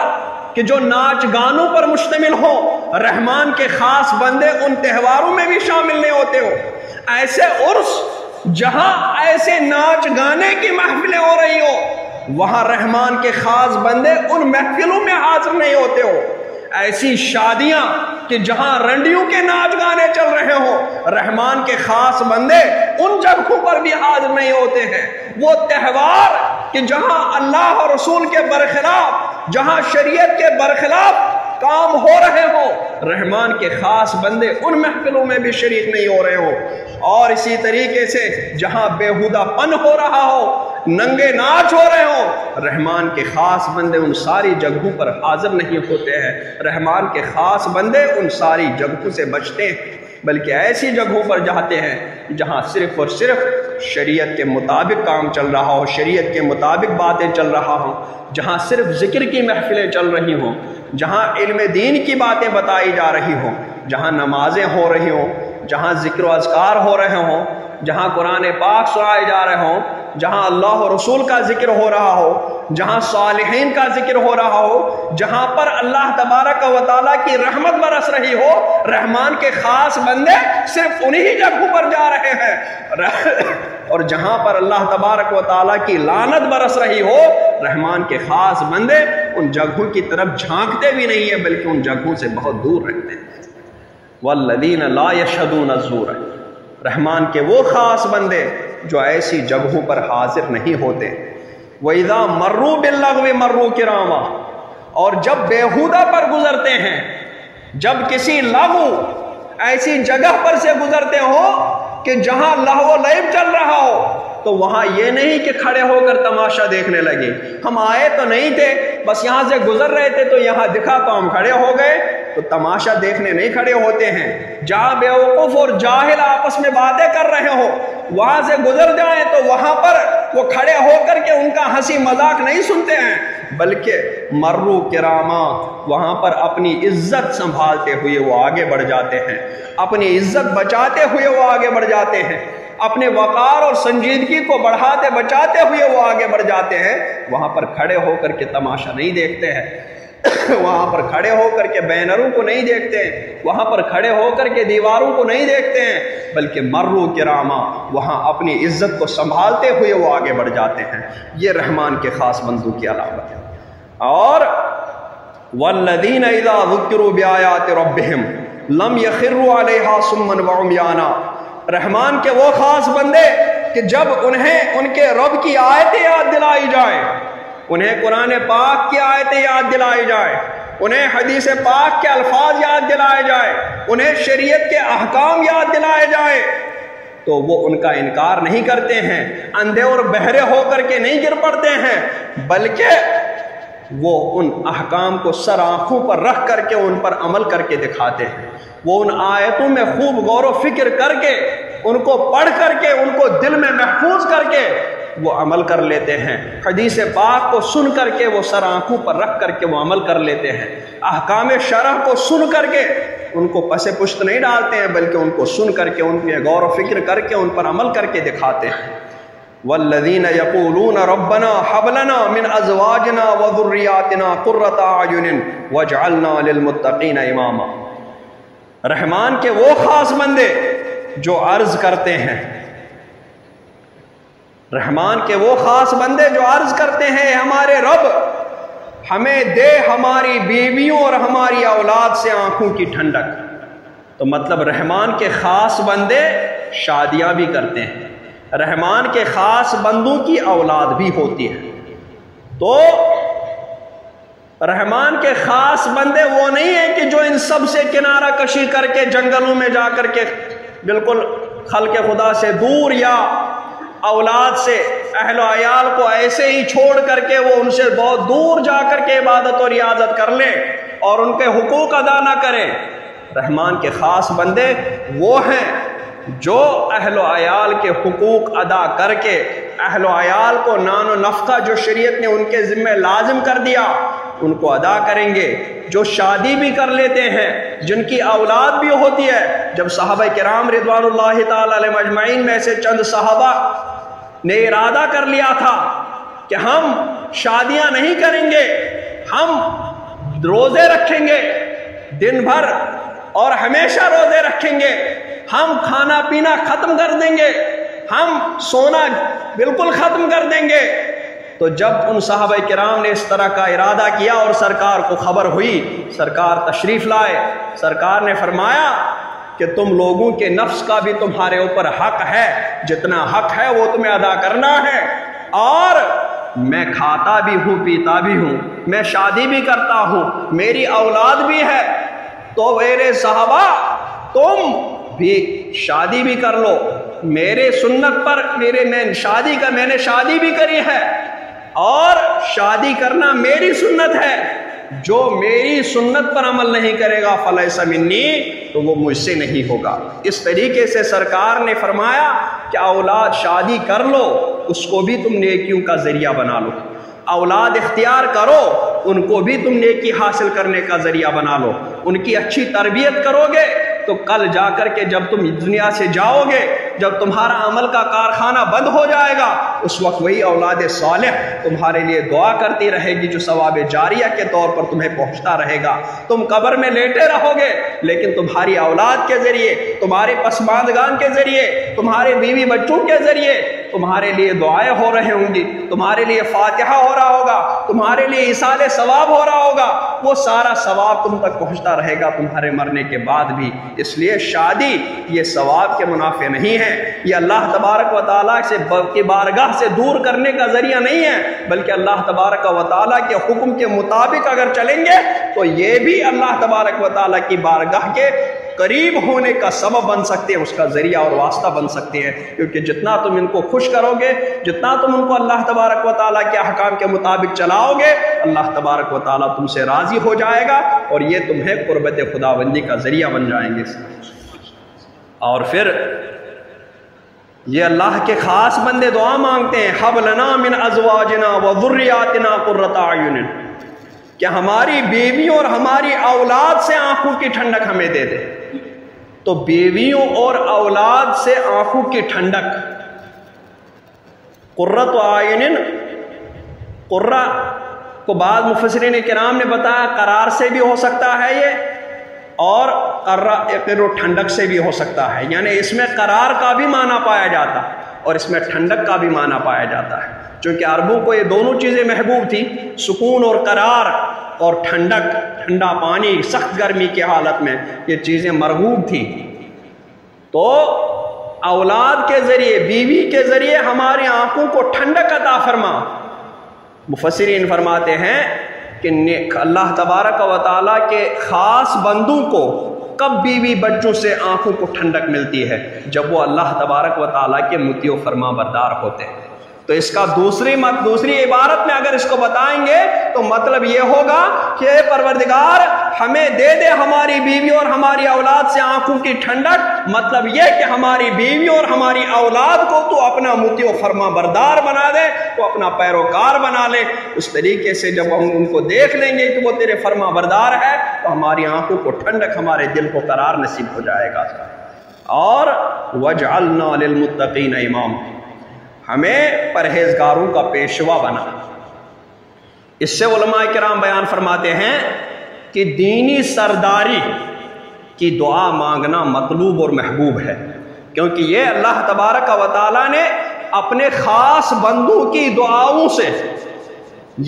کہ جو ناچ گانوں پر مشتمل ہو، رحمان کے خاص بندے ان تہواروں میں بھی شامل نہیں ہوتے ہو۔ ایسے عرس جہاں ایسے ناچ گانے کی محفلیں ہو رہی ہو، وہاں رحمان کے خاص بندے ان محفلوں میں حاضر نہیں ہوتے ہو۔ ایسی شادیاں کہ جہاں رنڈیوں کے ناچ گانے چل رہے ہوں، رحمان کے خاص بندے ان جگہوں پر بھی حاضر نہیں ہوتے ہیں۔ وہ تہوار کہ جہاں اللہ اور رسول کے برخلاف، جہاں شریعت کے برخلاف کام ہو رہے ہوں، رحمان کے خاص بندے ان محفلوں میں بھی شریک نہیں ہو رہے ہوں۔ اور اسی طریقے سے جہاں بےہودہ پن ہو رہا ہو، ننگے ناچ ہو رہے ہوں، رحمان کے خاص بندے ان ساری جگہوں پر حاضر نہیں ہوتے ہیں۔ رحمان کے خاص بندے ان ساری جگہوں سے بچتے ہیں، بلکہ ایسی جگہوں پر جاتے ہیں جہاں صرف اور صرف شریعت کے مطابق کام چل رہا ہو، شریعت کے مطابق باتیں چل رہا ہوں، جہاں صرف ذکر کی محفلیں چل رہی ہوں، جہاں علم دین کی باتیں بتائی جا رہی ہوں، جہاں نمازیں ہو رہی ہوں، جہاں ذکر و اذکار ہو رہے ہوں، جہاں قرآن پاک سنائے جا رہے ہوں، جہاں اللہ و رسول کا ذکر ہو رہا ہو، جہاں صالحین کا ذکر ہو رہا ہو، جہاں پر اللہ تبارک و تعالیٰ کی رحمت برس رہی ہو، رحمان کے خاص بندے صرف انہی جگہوں پر جا رہے ہیں۔ اور جہاں پر اللہ تبارک و تعالیٰ کی لعنت برس رہی ہو، رحمان کے خاص بندے ان جگہوں کی طرف جھانکتے بھی نہیں ہیں، بلکہ ان جگہوں سے بہت دور رہتے ہیں۔ والذین لا یشهدون الزور، رحمان کے وہ خاص بندے جو ایسی جگہوں پر حاضر نہیں ہوتے۔ وَإِذَا مَرُّوا بِاللَّغْوِ مَرُّوا كِرَامًا، اور جب بےہودہ پر گزرتے ہیں، جب کسی لغو ایسی جگہ پر سے گزرتے ہو کہ جہاں لہو و لعب چل رہا ہو، تو وہاں یہ نہیں کہ کھڑے ہو کر تماشا دیکھنے لگے، ہم آئے تو نہیں تھے، بس یہاں سے گزر رہے تھے تو یہاں دکھا تو ہم کھڑے ہو گئے، تو تماشا دیکھنے نہیں کھڑے ہوتے ہیں۔ جہاں بیوقوف اور جاہل آپس میں باتیں کر رہے ہو، وہاں سے گزر جائیں تو وہاں پر وہ کھڑے ہو کر کے ان کا ہنسی مذاق نہیں سنتے ہیں، بلکہ مرو کراما، وہاں پر اپنی عزت سنبھالتے ہوئے وہ آگے بڑھ جاتے ہیں، اپنی عزت بچاتے ہوئے وہ آگے بڑھ جاتے ہیں، اپنے وقار اور سنجیدگی کو بڑھاتے بچاتے ہوئے وہ آگے بڑھ جاتے ہیں، وہاں پر کھڑے ہو کر کے تماشا نہیں دیکھتے ہیں۔ وہاں پر کھڑے ہو کر کے بینروں کو نہیں دیکھتے ہیں، وہاں پر کھڑے ہو کر کے دیواروں کو نہیں دیکھتے ہیں، بلکہ مرو کراما، وہاں اپنی عزت کو سنبھالتے ہوئے وہ آگے بڑھ جاتے ہیں۔ یہ رحمان کے خاص بندوں کی علامت ہے۔ اور والذین اذا ذکروا بآیات ربہم لم یخروا علیہا صما وعمیانا، رحمان کے وہ خاص بندے کہ جب انہیں ان کے رب کی آیتیں یاد دلائی جائے، انہیں قرآن پاک کی آیتیں یاد دلائی جائے، انہیں حدیث پاک کے الفاظ یاد دلائے جائے، انہیں شریعت کے احکام یاد دلائے جائے، تو وہ ان کا انکار نہیں کرتے ہیں، اندھے اور بہرے ہو کر کے نہیں گر پڑتے ہیں، بلکہ وہ ان احکام کو سر آنکھوں پر رکھ کر کے ان پر عمل کر کے دکھاتے ہیں۔ وہ ان آیتوں میں خوب غور و فکر کر کے، ان کو پڑھ کر کے، ان کو دل میں محفوظ کر کے وہ عمل کر لیتے ہیں۔ حدیث پاک کو سن کر کے وہ سر آنکھوں پر رکھ کر کے وہ عمل کر لیتے ہیں۔ احکام شرع کو سن کر کے ان کو پس پشت نہیں ڈالتے ہیں، بلکہ ان کو سن کر کے، ان کے غور و فکر کر کے، ان پر عمل کر کے دکھاتے ہیں۔ والذین یقولون ربنا ھب لنا من ازواجنا وذریاتنا قرۃ اعین واجعلنا للمتقین اماما، رحمان کے وہ خاص بندے جو عرض کرتے ہیں، رحمان کے وہ خاص بندے جو عرض کرتے ہیں ہمارے رب ہمیں دے ہماری بیویوں اور ہماری اولاد سے آنکھوں کی ٹھنڈک۔ تو مطلب رحمان کے خاص بندے شادیاں بھی کرتے ہیں، رحمان کے خاص بندوں کی اولاد بھی ہوتی ہے۔ تو رحمان کے خاص بندے وہ نہیں ہیں کہ جو ان سب سے کنارہ کشی کر کے جنگلوں میں جا کر کے بالکل خلق خدا سے دور، یا اولاد سے، اہل و عیال کو ایسے ہی چھوڑ کر کے وہ ان سے بہت دور جا کر کے عبادت اور ریاضت کر لیں اور ان کے حقوق ادا نہ کریں۔ رحمان کے خاص بندے وہ ہیں جو اہل و عیال کے حقوق ادا کر کے، اہل و عیال کو نان و نفقہ جو شریعت نے ان کے ذمہ لازم کر دیا ان کو ادا کریں گے، جو شادی بھی کر لیتے ہیں، جن کی اولاد بھی ہوتی ہے۔ جب صحابہ کرام رضوان اللہ تعالی علیہم اجمعین میں سے چند صحابہ نے ارادہ کر لیا تھا کہ ہم شادیاں نہیں کریں گے، ہم روزے رکھیں گے دن بھر اور ہمیشہ روزے رکھیں گے، ہم کھانا پینا ختم کر دیں گے، ہم سونا بالکل ختم کر دیں گے، تو جب ان صحابہ کرام نے اس طرح کا ارادہ کیا اور سرکار کو خبر ہوئی، سرکار تشریف لائے، سرکار نے فرمایا کہ تم لوگوں کے نفس کا بھی تمہارے اوپر حق ہے، جتنا حق ہے وہ تمہیں ادا کرنا ہے، اور میں کھاتا بھی ہوں پیتا بھی ہوں، میں شادی بھی کرتا ہوں، میری اولاد بھی ہے، تو میرے صحابہ تم بھی شادی بھی کر لو، میرے سنت پر میں نے شادی بھی کری ہے، اور شادی کرنا میری سنت ہے، جو میری سنت پر عمل نہیں کرے گا فلیس منی، تو وہ مجھ سے نہیں ہوگا۔ اس طریقے سے سرکار نے فرمایا کہ اولاد شادی کر لو، اس کو بھی تم نیکیوں کا ذریعہ بنا لو، اولاد اختیار کرو، ان کو بھی تم نیکی حاصل کرنے کا ذریعہ بنا لو، ان کی اچھی تربیت کرو گے تو کل جا کر کے جب تم دنیا سے جاؤ گے، جب تمہارا عمل کا کارخانہ بند ہو جائے گا، اس وقت وہی اولاد صالح تمہارے لیے دعا کرتی رہے گی، جو ثواب جاریہ کے طور پر تمہیں پہنچتا رہے گا۔ تم قبر میں لیٹے رہو گے، لیکن تمہاری اولاد کے ذریعے، تمہارے پسماندگان کے ذریعے، تمہارے بیوی بچوں کے ذریعے تمہارے لیے دعائیں ہو رہی ہوں گی، تمہارے لیے فاتحہ ہو رہا ہوگا، تمہارے لیے ایصال ثواب ہو رہا ہوگا، وہ سارا ثواب تم تک پہنچتا رہے گا تمہارے مرنے کے بعد بھی۔ اس لیے شادی یہ ثواب کے منافع نہیں ہے، یہ اللہ تبارک و تعالیٰ کی بارگاہ سے دور کرنے کا ذریعہ نہیں ہے، بلکہ اللہ تبارک و تعالیٰ کے حکم کے مطابق اگر چلیں گے تو یہ بھی اللہ تبارک و تعالیٰ کی بارگاہ کے قریب ہونے کا سبب بن سکتے ہیں، اس کا ذریعہ اور واسطہ بن سکتے ہیں، کیونکہ جتنا تم ان کو خوش کرو گے، جتنا تم ان کو اللہ تبارک و تعالیٰ کے احکام کے مطابق چلاؤ گے، اللہ تبارک و تعالیٰ تم سے راضی ہو جائے گا، اور یہ تمہیں قربت خداوندی کا ذریعہ بن جائیں گے۔ اور پھر یہ اللہ کے خاص بندے دعا مانگتے ہیں، حب لنا من ازواجنا وذریاتنا قرۃ اعین، کہ ہماری بیویوں اور ہماری اولاد سے آنکھوں کی ٹھنڈک ہمیں دے دے۔ تو بیویوں اور اولاد سے آنکھوں کی ٹھنڈک، قرۃ اعین، کو بعض مفسرین کرام نے بتایا قرار سے بھی ہو سکتا ہے یہ، اور قرر و ٹھنڈک سے بھی ہو سکتا ہے، یعنی اس میں قرار کا بھی معنی پایا جاتا ہے اور اس میں ٹھنڈک کا بھی معنی پایا جاتا ہے، چونکہ عربوں کو یہ دونوں چیزیں محبوب تھی، سکون اور قرار اور ٹھنڈک، ٹھنڈا پانی سخت گرمی کی حالت میں، یہ چیزیں مرغوب تھیں۔ تو اولاد کے ذریعے، بیوی کے ذریعے ہماری آنکھوں کو ٹھنڈک عطا فرما۔ مفسرین فرماتے ہیں کہ اللہ تبارک و تعالیٰ کے خاص بندوں کو کب بیوی بچوں سے آنکھوں کو ٹھنڈک ملتی ہے؟ جب وہ اللہ تبارک و تعالیٰ کے مطیع و فرما بردار ہوتے ہیں۔ تو اس کا دوسری عبارت میں اگر اس کو بتائیں گے تو مطلب یہ ہوگا کہ اے پروردگار ہمیں دے دے ہماری بیوی اور ہماری اولاد سے آنکھوں کی ٹھنڈک، مطلب یہ کہ ہماری بیوی اور ہماری اولاد کو تو اپنا مطیع و فرما بردار بنا دے، تو اپنا پیروکار بنا لے۔ اس طریقے سے جب ہم ان کو دیکھ لیں گے کہ وہ تیرے فرما بردار ہے تو ہماری آنکھوں کو ٹھنڈک، ہمارے دل کو قرار نصیب ہو جائے گا۔ اور وَجْعَلْنَا لِلْمُتَّقِينَ إِمَامًا، ہمیں پرہیزگاروں کا پیشوا بنا۔ اس سے علماء کرام بیان فرماتے ہیں کہ دینی سرداری کی دعا مانگنا مطلوب اور محبوب ہے، کیونکہ یہ اللہ تبارک و تعالیٰ نے اپنے خاص بندوں کی دعاؤں سے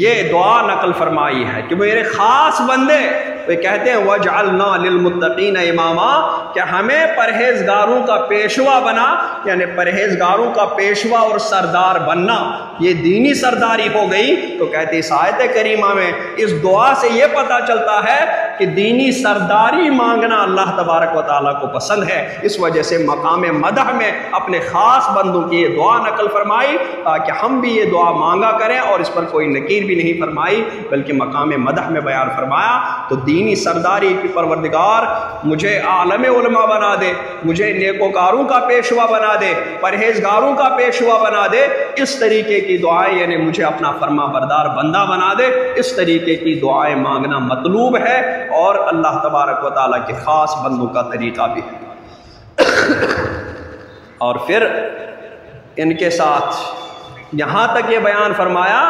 یہ دعا نقل فرمائی ہے کہ میرے خاص بندے، وہ کہتے ہیں وَجْعَلْنَا لِلْمُتَّقِينَ إِمَامًا، کہ ہمیں پرہیزگاروں کا پیشوا بنا، یعنی پرہیزگاروں کا پیشوا اور سردار بننا، یہ دینی سرداری ہو گئی۔ تو کہتے ہیں اس آیت کریمہ میں اس دعا سے یہ پتہ چلتا ہے کہ دینی سرداری مانگنا اللہ تبارک و تعالیٰ کو پسند ہے۔ اس وجہ سے مقام مدح میں اپنے خاص بندوں کی یہ دعا نقل فرمائی تاکہ ہم بھی یہ دعا مانگا کریں، اور اس پر کوئی نکیر بھی نہیں فرمائی بلکہ مقام مدح میں بیان فرمایا۔ تو دینی سرداری کی پروردگار مجھے عالم علماء بنا دے، مجھے نیکوکاروں کا پیشوا بنا دے، پرہیزگاروں کا پیشوا بنا دے، اس طریقے کی دعائیں، یعنی مجھے اپنا فرما بردار بندہ بنا دے، اس طریقے کی دعائیں مانگنا مطلوب ہے اور اللہ تبارک و تعالیٰ کے خاص بندوں کا طریقہ بھی ہے۔ اور پھر ان کے ساتھ یہاں تک یہ بیان فرمایا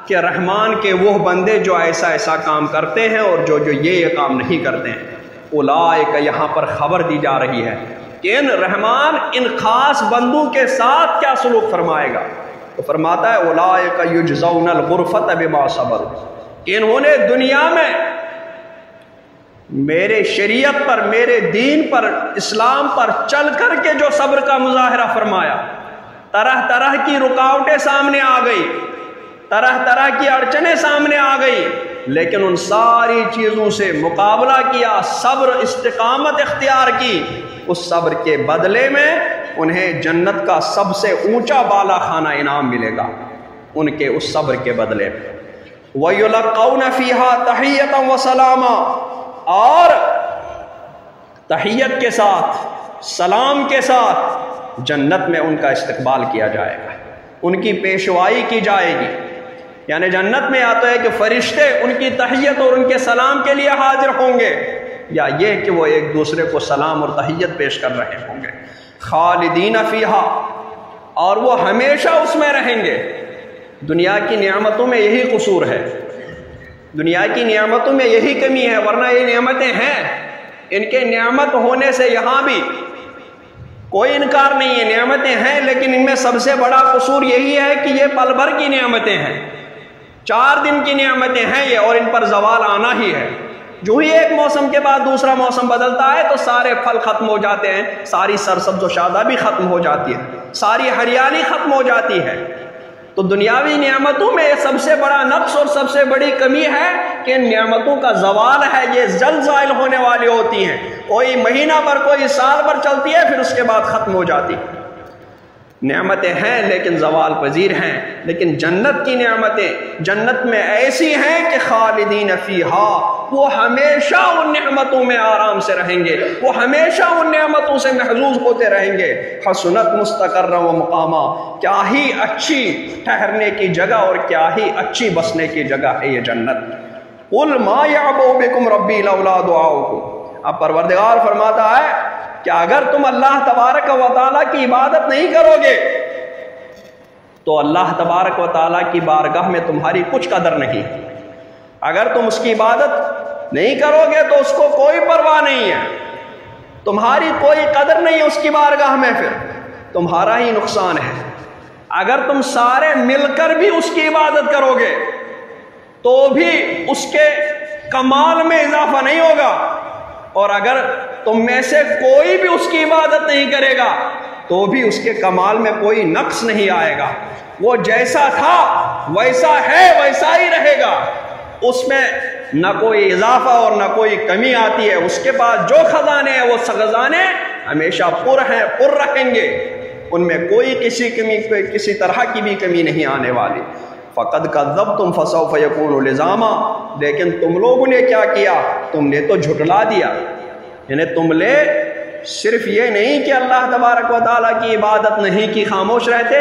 کہ رحمان کے وہ بندے جو ایسا ایسا کام کرتے ہیں اور جو یہ کام نہیں کرتے ہیں، اولئک، یہاں پر خبر دی جا رہی ہے کہ ان رحمان ان خاص بندوں کے ساتھ کیا سلوک فرمائے گا۔ تو فرماتا ہے اولئک یجزون الغرفۃ بما صبروا، انہوں نے دنیا میں میرے شریعت پر، میرے دین پر، اسلام پر چل کر کے جو صبر کا مظاہرہ فرمایا، طرح طرح کی رکاوٹیں سامنے آ گئی، طرح طرح کی اڑچنیں سامنے آ گئی، لیکن ان ساری چیزوں سے مقابلہ کیا، صبر، استقامت اختیار کی، اس صبر کے بدلے میں انہیں جنت کا سب سے اونچا بالا خانہ انعام ملے گا ان کے اس صبر کے بدلے میں۔ وَيُلَقَّوْنَ فِيهَا تَحِيَّةً وَسَلَامًا، اور تحیت کے ساتھ، سلام کے ساتھ جنت میں ان کا استقبال کیا جائے گا، ان کی پیشوائی کی جائے گی۔ یعنی جنت میں آتا ہے کہ فرشتے ان کی تحیت اور ان کے سلام کے لیے حاضر ہوں گے، یا یہ کہ وہ ایک دوسرے کو سلام اور تحیت پیش کر رہے ہوں گے۔ خالدین فیہا، اور وہ ہمیشہ اس میں رہیں گے۔ دنیا کی نعمتوں میں یہی قصور ہے، دنیا کی نعمتوں میں یہی کمی ہے، ورنہ یہ نعمتیں ہیں، ان کے نعمت ہونے سے یہاں بھی کوئی انکار نہیں ہے، نعمتیں ہیں، لیکن ان میں سب سے بڑا قصور یہی ہے کہ یہ پل بھر کی نعمتیں ہیں، 4 دن کی نعمتیں ہیں یہ، اور ان پر زوال آنا ہی ہے۔ جو ہی ایک موسم کے بعد دوسرا موسم بدلتا ہے تو سارے پھل ختم ہو جاتے ہیں، ساری سرسبز و شادابی ختم ہو جاتی ہے، ساری ہریالی ختم ہو جاتی ہے۔ تو دنیاوی نعمتوں میں سب سے بڑا نقص اور سب سے بڑی کمی ہے کہ ان نعمتوں کا زوال ہے، یہ جلد زائل ہونے والی ہوتی ہیں، کوئی مہینہ بھر، کوئی سال بھر چلتی ہے، پھر اس کے بعد ختم ہو جاتی ہے۔ نعمتیں ہیں لیکن زوال پذیر ہیں، لیکن جنت کی نعمتیں جنت میں ایسی ہیں کہ خالدین فیہا، وہ ہمیشہ ان نعمتوں میں آرام سے رہیں گے، وہ ہمیشہ ان نعمتوں سے محظوظ ہوتے رہیں گے۔ حسنت مستقرا و مقاما، کیا ہی اچھی ٹھہرنے کی جگہ اور کیا ہی اچھی بسنے کی جگہ ہے یہ جنت۔ قل ما یعبؤ بکم ربی لولا دعاؤکم، اب پروردگار فرماتا ہے کہ اگر تم اللہ تبارک و تعالیٰ کی عبادت نہیں کرو گے تو اللہ تبارک و تعالیٰ کی بارگاہ میں تمہاری کچھ قدر نہیں، اگر تم اس کی عبادت نہیں کرو گے تو اس کو کوئی پرواہ نہیں ہے، تمہاری کوئی قدر نہیں ہے اس کی بارگاہ میں، پھر تمہارا ہی نقصان ہے۔ اگر تم سارے مل کر بھی اس کی عبادت کرو گے تو بھی اس کے کمال میں اضافہ نہیں ہوگا، اور اگر تم میں سے کوئی بھی اس کی عبادت نہیں کرے گا تو بھی اس کے کمال میں کوئی نقص نہیں آئے گا۔ وہ جیسا تھا ویسا ہے، ویسا ہی رہے گا، اس میں نہ کوئی اضافہ اور نہ کوئی کمی آتی ہے۔ اس کے پاس جو خزانے ہیں وہ خزانے ہمیشہ پر ہیں، پر رہیں گے، ان میں کوئی کسی طرح کی بھی کمی نہیں آنے والی۔ فَقَدْ كَذَّبْتُمْ فَسَوْفَ يَكُونُ لِزَامًا، لیکن تم لوگوں نے کیا کیا؟ تم نے تو جھٹلا دیا، یعنی تم نے صرف یہ نہیں کہ اللہ تبارک و تعالیٰ کی عبادت نہیں کی، خاموش رہتے،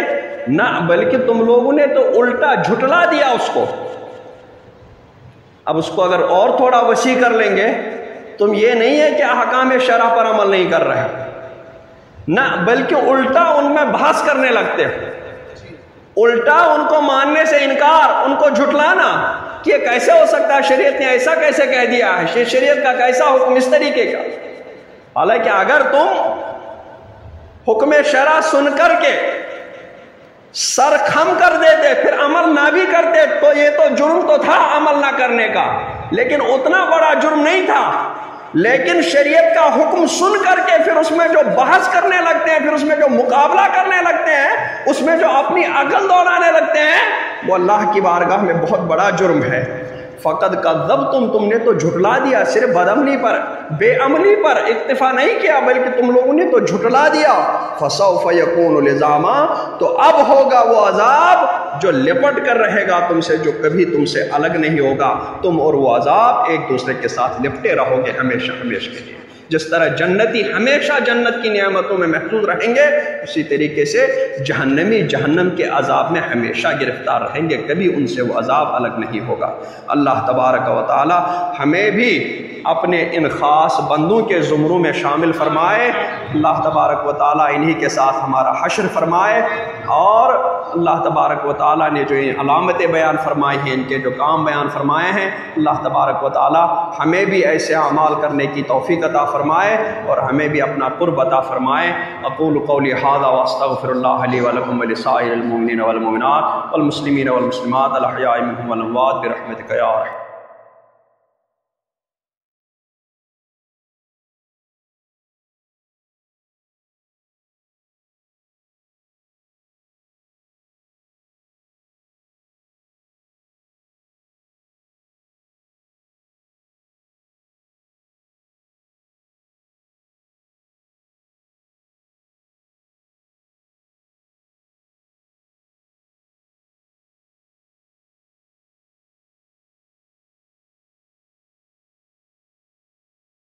نہ بلکہ تم لوگوں نے تو الٹا جھٹلا دیا اس کو۔ اب اس کو اگر اور تھوڑا وسیع کر لیں گے، تم یہ نہیں ہے کہ احکام شرع پر عمل نہیں کر رہے، نہ بلکہ الٹا ان میں بحث کرنے لگتے، الٹا ان کو ماننے سے انکار، ان کو جھٹلانا کہ یہ کیسے ہو سکتا ہے، شریعت نے ایسا کیسے کہہ دیا ہے، شریعت کا کیسا حکم اس طریقے کا۔ حالانکہ اگر تم حکم شرع سن کر کے سر خم کر دیتے، پھر عمل نہ بھی کرتے، تو یہ تو جرم تو تھا عمل نہ کرنے کا، لیکن اتنا بڑا جرم نہیں تھا۔ لیکن شریعت کا حکم سن کر کے پھر اس میں جو بحث کرنے لگتے ہیں، پھر اس میں جو مقابلہ کرنے لگتے ہیں، اس میں جو اپنی عقل دوڑانے لگتے ہیں، وہ اللہ کی بارگاہ میں بہت بڑا جرم ہے۔ فقد کذبتم، تم نے تو جھٹلا دیا، صرف بدعملی پر، بے عملی پر اکتفا نہیں کیا، بلکہ تم لوگوں نے تو جھٹلا دیا۔ فسوف یکون لزاما، تو اب ہوگا وہ عذاب جو لپٹ کر رہے گا تم سے، جو کبھی تم سے الگ نہیں ہوگا، تم اور وہ عذاب ایک دوسرے کے ساتھ لپٹے رہو گے ہمیشہ ہمیشہ کے لیے۔ جس طرح جنتی ہمیشہ جنت کی نعمتوں میں محفوظ رہیں گے، اسی طریقے سے جہنمی جہنم کے عذاب میں ہمیشہ گرفتار رہیں گے، کبھی ان سے وہ عذاب الگ نہیں ہوگا۔ اللہ تبارک و تعالی ہمیں بھی اپنے ان خاص بندوں کے زمروں میں شامل فرمائے، اللہ تبارک و تعالی انہی کے ساتھ ہمارا حشر فرمائے، اور اللہ تبارک و تعالی نے جو علامتیں بیان فرمائی ہیں، ان کے جو کام بیان فرمائے ہیں، اللہ تبارک و تعالی ہمیں بھی ایسے اعمال کرنے کی توفیق عطا فرمائے اور ہمیں بھی اپنا قرب عطا فرمائے۔ اقول قولی ھذا واستغفر اللہ لی ولکم ولسائر المؤمنین والمؤمنات والمسلمین والمسلمات الاحیاء منهم والاموات برحمتک یا ارحم۔